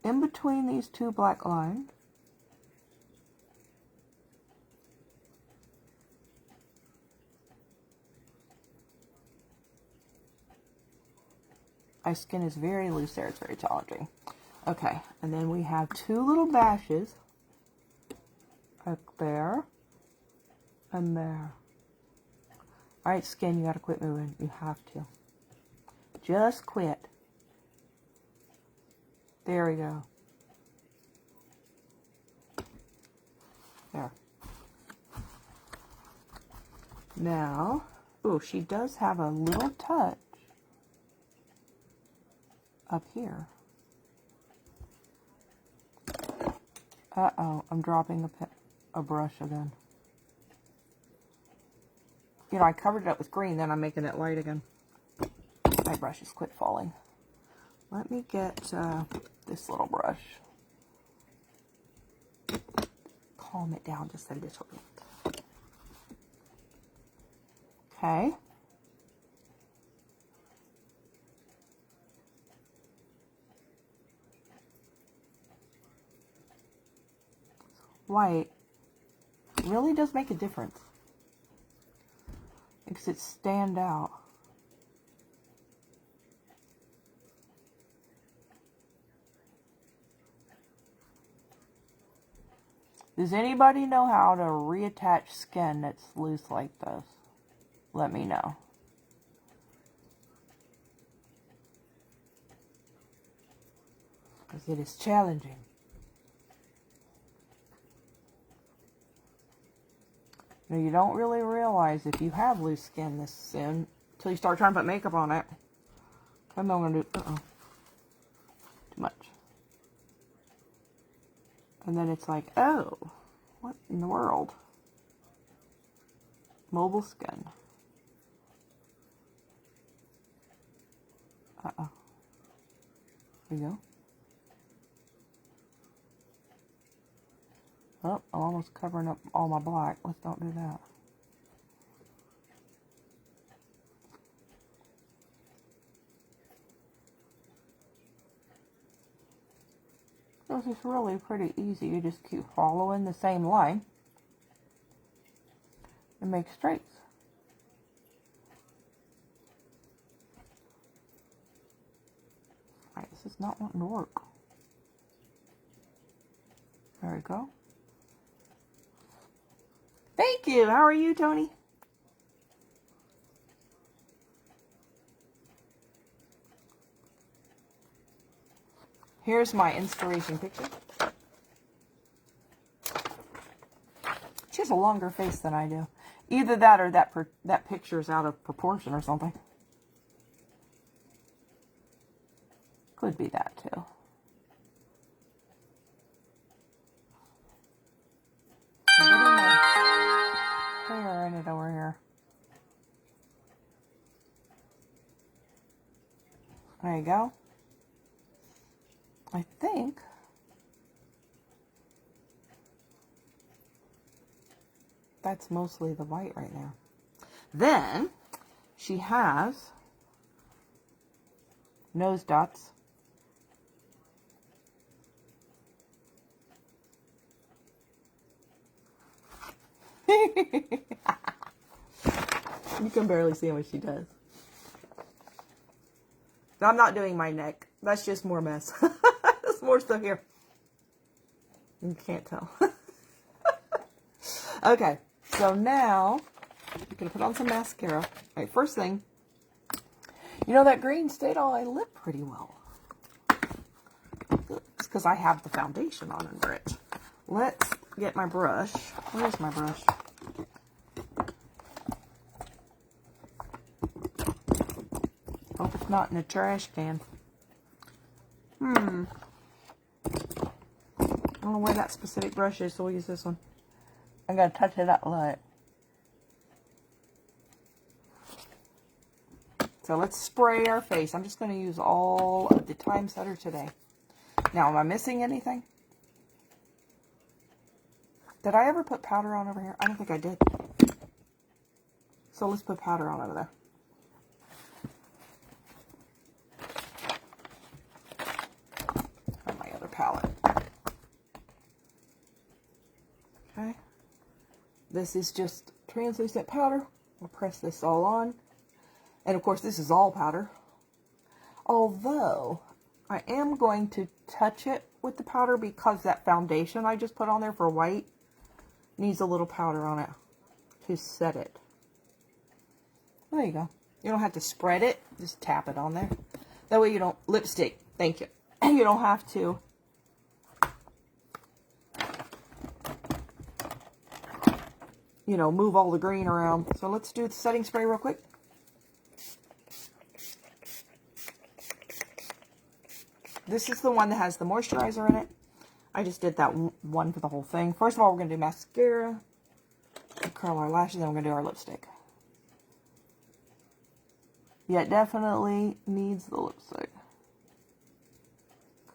in between these two black lines, my skin is very loose there. It's very challenging. Okay, and then we have two little dashes up there and there. Alright, skin, you gotta quit moving. You have to. Just quit. There we go. There. Now, oh, she does have a little touch up here. Uh-oh, I'm dropping a brush again. You know, I covered it up with green, then I'm making it light again. My brushes quit falling. Let me get this little brush. Calm it down just a little bit. Okay. White really does make a difference. Makes it stand out. Does anybody know how to reattach skin that's loose like this? Let me know. Because it is challenging. Now, you don't really realize if you have loose skin this soon until you start trying to put makeup on it. I'm not going to do... Too much. And then it's like, oh, what in the world? Mobile skin. Uh-oh. There you go. Oh, I'm almost covering up all my black. Let's don't do that. This is really pretty easy. You just keep following the same line and make straights. Alright, this is not wanting to work. There we go. Thank you. How are you, Tony? Here's my inspiration picture. She has a longer face than I do. Either that or that picture's out of proportion or something. Could be that too. I'm getting my hair in it over here. There you go. I think that's mostly the white right there. Then she has nose dots. You can barely see what she does. I'm not doing my neck. That's just more mess. There's more stuff here. You can't tell. Okay, so now you're going to put on some mascara. All right, first thing, You know, that green stayed on my lip pretty well. It's because I have the foundation on under it. Let's get my brush. Where's my brush? Hope it's not in a trash can. I don't know where that specific brush is, so we'll use this one. I'm going to touch it up light. So let's spray our face. I'm just going to use all of the Time Setter today. Now, am I missing anything? Did I ever put powder on over here? I don't think I did. So let's put powder on over there. On my other palette. Okay. This is just translucent powder. We'll press this all on. And of course, this is all powder. Although, I am going to touch it with the powder because that foundation I just put on there for white needs a little powder on it to set it. There you go. You don't have to spread it. Just tap it on there. That way you don't... Lipstick. Thank you. And you don't have to... you know, move all the green around. So let's do the setting spray real quick. This is the one that has the moisturizer in it. I just did that one for the whole thing. First of all, we're going to do mascara, curl our lashes, then we're going to do our lipstick. Yeah, it definitely needs the lipstick.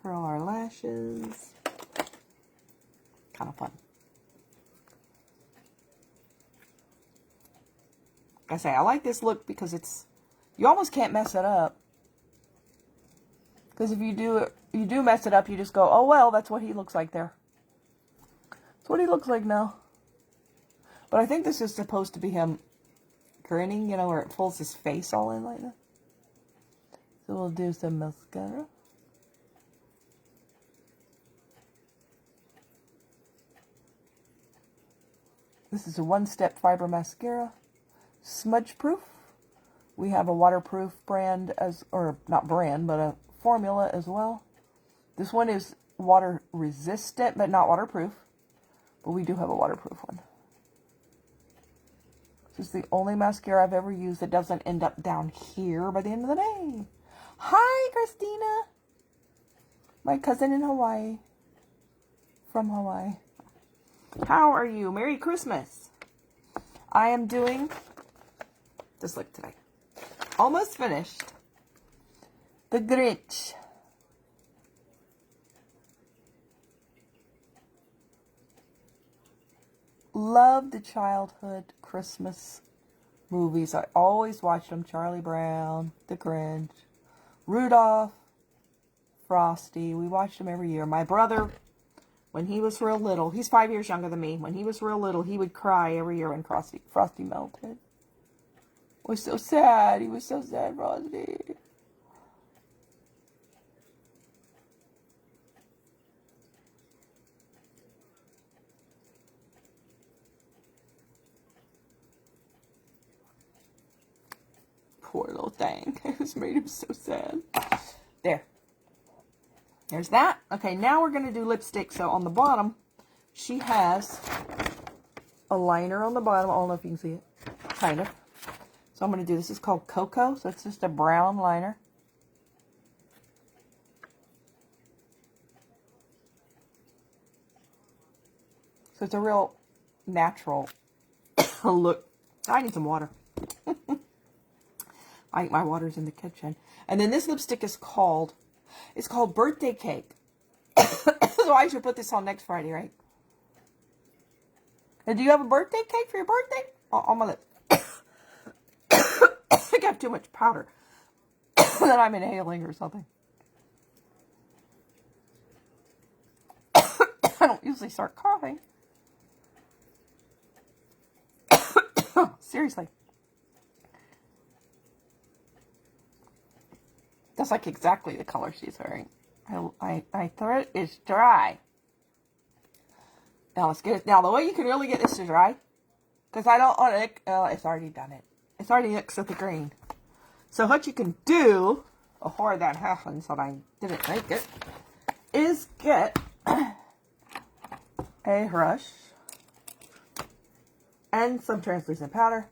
Curl our lashes. Kind of fun. Like I say, I like this look because it's, you almost can't mess it up. Because if you do mess it up, you just go, oh well, that's what he looks like there. That's what he looks like now. But I think this is supposed to be him grinning, you know, where it pulls his face all in like that. So we'll do some mascara. This is a one-step fiber mascara. Smudge proof. We have a waterproof brand as, or not brand, but a formula as well. This one is water resistant, but not waterproof. But we do have a waterproof one. This is the only mascara I've ever used that doesn't end up down here by the end of the day. Hi, Christina. My cousin in Hawaii. From Hawaii. How are you? Merry Christmas. I am doing this look today. Almost finished. The Grinch. Love the childhood Christmas movies. I always watched them. Charlie Brown, The Grinch, Rudolph, Frosty. We watched them every year. My brother, when he was real little, he's 5 years younger than me. When he was real little, he would cry every year when Frosty melted. It was so sad. He was so sad, Frosty. Poor little thing. It just made him so sad. There. There's that. Okay, now we're going to do lipstick. So on the bottom, she has a liner on the bottom. I don't know if you can see it. Kind of. So I'm going to do, this is called Cocoa. So it's just a brown liner. So it's a real natural look. I need some water. My water's in the kitchen. And then this lipstick is called, it's called Birthday Cake. So I should put this on next Friday, right? And do you have a birthday cake for your birthday? On my lip. I think I have too much powder. That I'm inhaling or something. I don't usually start coughing. Seriously. That's like exactly the color she's wearing. My throat is dry. Now let's get it. Now the way you can really get this to dry, because I don't want it. It's already done it. It's already mixed with the green. So what you can do before that happens, when I didn't make it, is get a brush and some translucent powder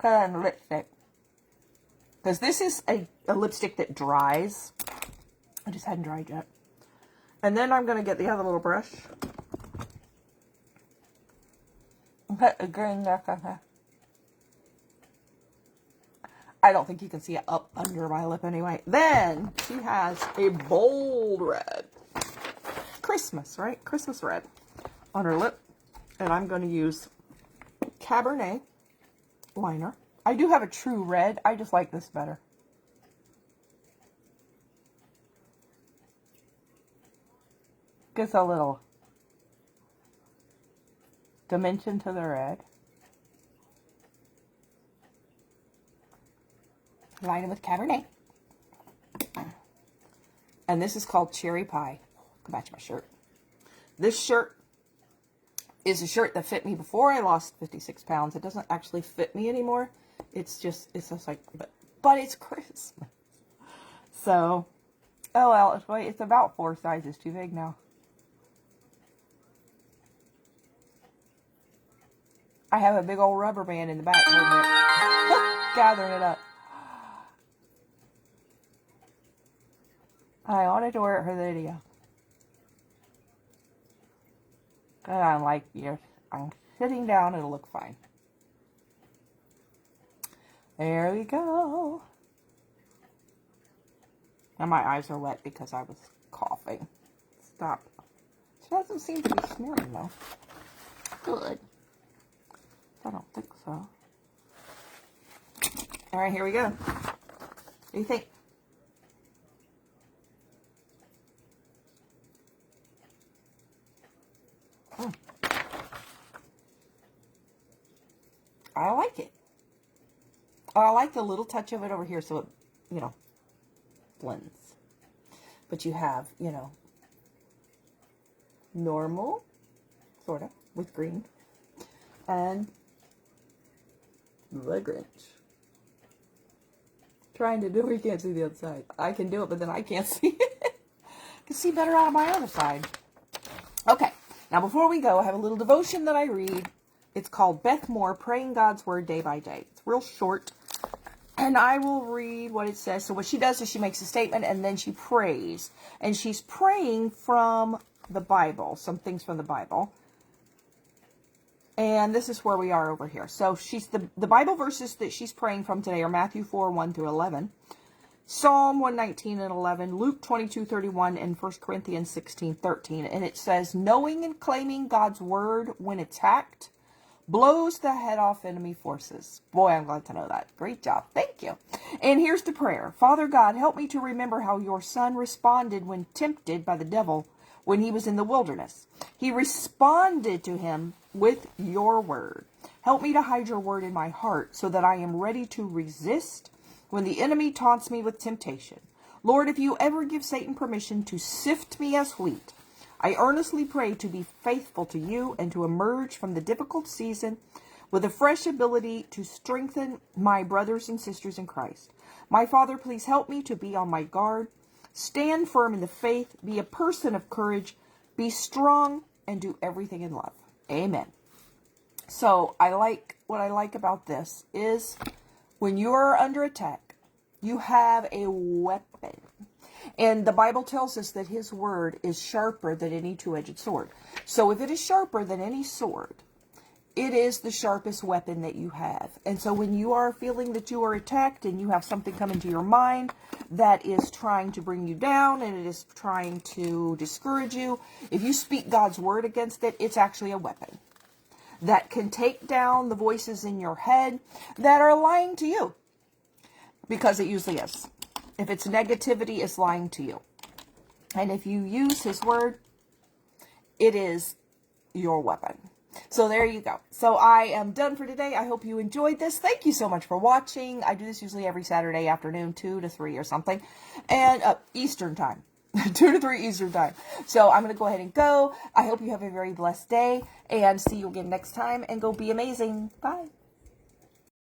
and lipstick. Because this is a lipstick that dries. I just hadn't dried yet. And then I'm going to get the other little brush and put a green mark on her. I don't think you can see it up under my lip anyway. Then she has a bold red. Christmas, right? Christmas red on her lip. And I'm going to use Cabernet liner. I do have a true red. I just like this better. Gives a little dimension to the red. Line it with Cabernet. And this is called Cherry Pie. To match my shirt. This shirt is a shirt that fit me before I lost 56 pounds. It doesn't actually fit me anymore. It's just like, but it's Christmas. So, oh well, it's about 4 sizes too big now. I have a big old rubber band in the back holding it, gathering it up. I wanted to wear it for the video. And I'm like, yes, I'm sitting down, it'll look fine. There we go. And my eyes are wet because I was coughing. Stop. She doesn't seem to be smearing though. Good. I don't think so. Alright, here we go. What do you think? I like it. Oh, I like the little touch of it over here so it, you know, blends. But you have, you know, normal, sort of, with green. And the Grinch. Trying to do it, you can't see the other side. I can do it, but then I can't see it. I can see better out of my other side. Okay, now before we go, I have a little devotion that I read. It's called Beth Moore, Praying God's Word Day by Day. It's real short, and I will read what it says. So what she does is she makes a statement, and then she prays. And she's praying from the Bible, some things from the Bible. And this is where we are over here. So she's the Bible verses that she's praying from today are Matthew 4, 1 through 11. Psalm 119 and 11, Luke 22:31, and 1 Corinthians 16:13. And it says, knowing and claiming God's word when attacked blows the head off enemy forces. Boy, I'm glad to know that. Great job. Thank you. And here's the prayer. Father God, help me to remember how your son responded when tempted by the devil when he was in the wilderness. He responded to him with your word. Help me to hide your word in my heart so that I am ready to resist when the enemy taunts me with temptation. Lord, if you ever give Satan permission to sift me as wheat, I earnestly pray to be faithful to you and to emerge from the difficult season with a fresh ability to strengthen my brothers and sisters in Christ. My Father, please help me to be on my guard, stand firm in the faith, be a person of courage, be strong, and do everything in love. Amen. So what I like about this is when you're under attack, you have a weapon. And the Bible tells us that his word is sharper than any two-edged sword. So if it is sharper than any sword, it is the sharpest weapon that you have. And so when you are feeling that you are attacked and you have something come into your mind that is trying to bring you down and it is trying to discourage you, if you speak God's word against it, it's actually a weapon that can take down the voices in your head that are lying to you. Because it usually is. If it's negativity, it's lying to you. And if you use his word, it is your weapon. So there you go. So I am done for today. I hope you enjoyed this. Thank you so much for watching. I do this usually every Saturday afternoon, 2 to 3 or something. And Eastern time. 2 to 3 Eastern time. So I'm going to go ahead and go. I hope you have a very blessed day. And see you again next time. And go be amazing. Bye.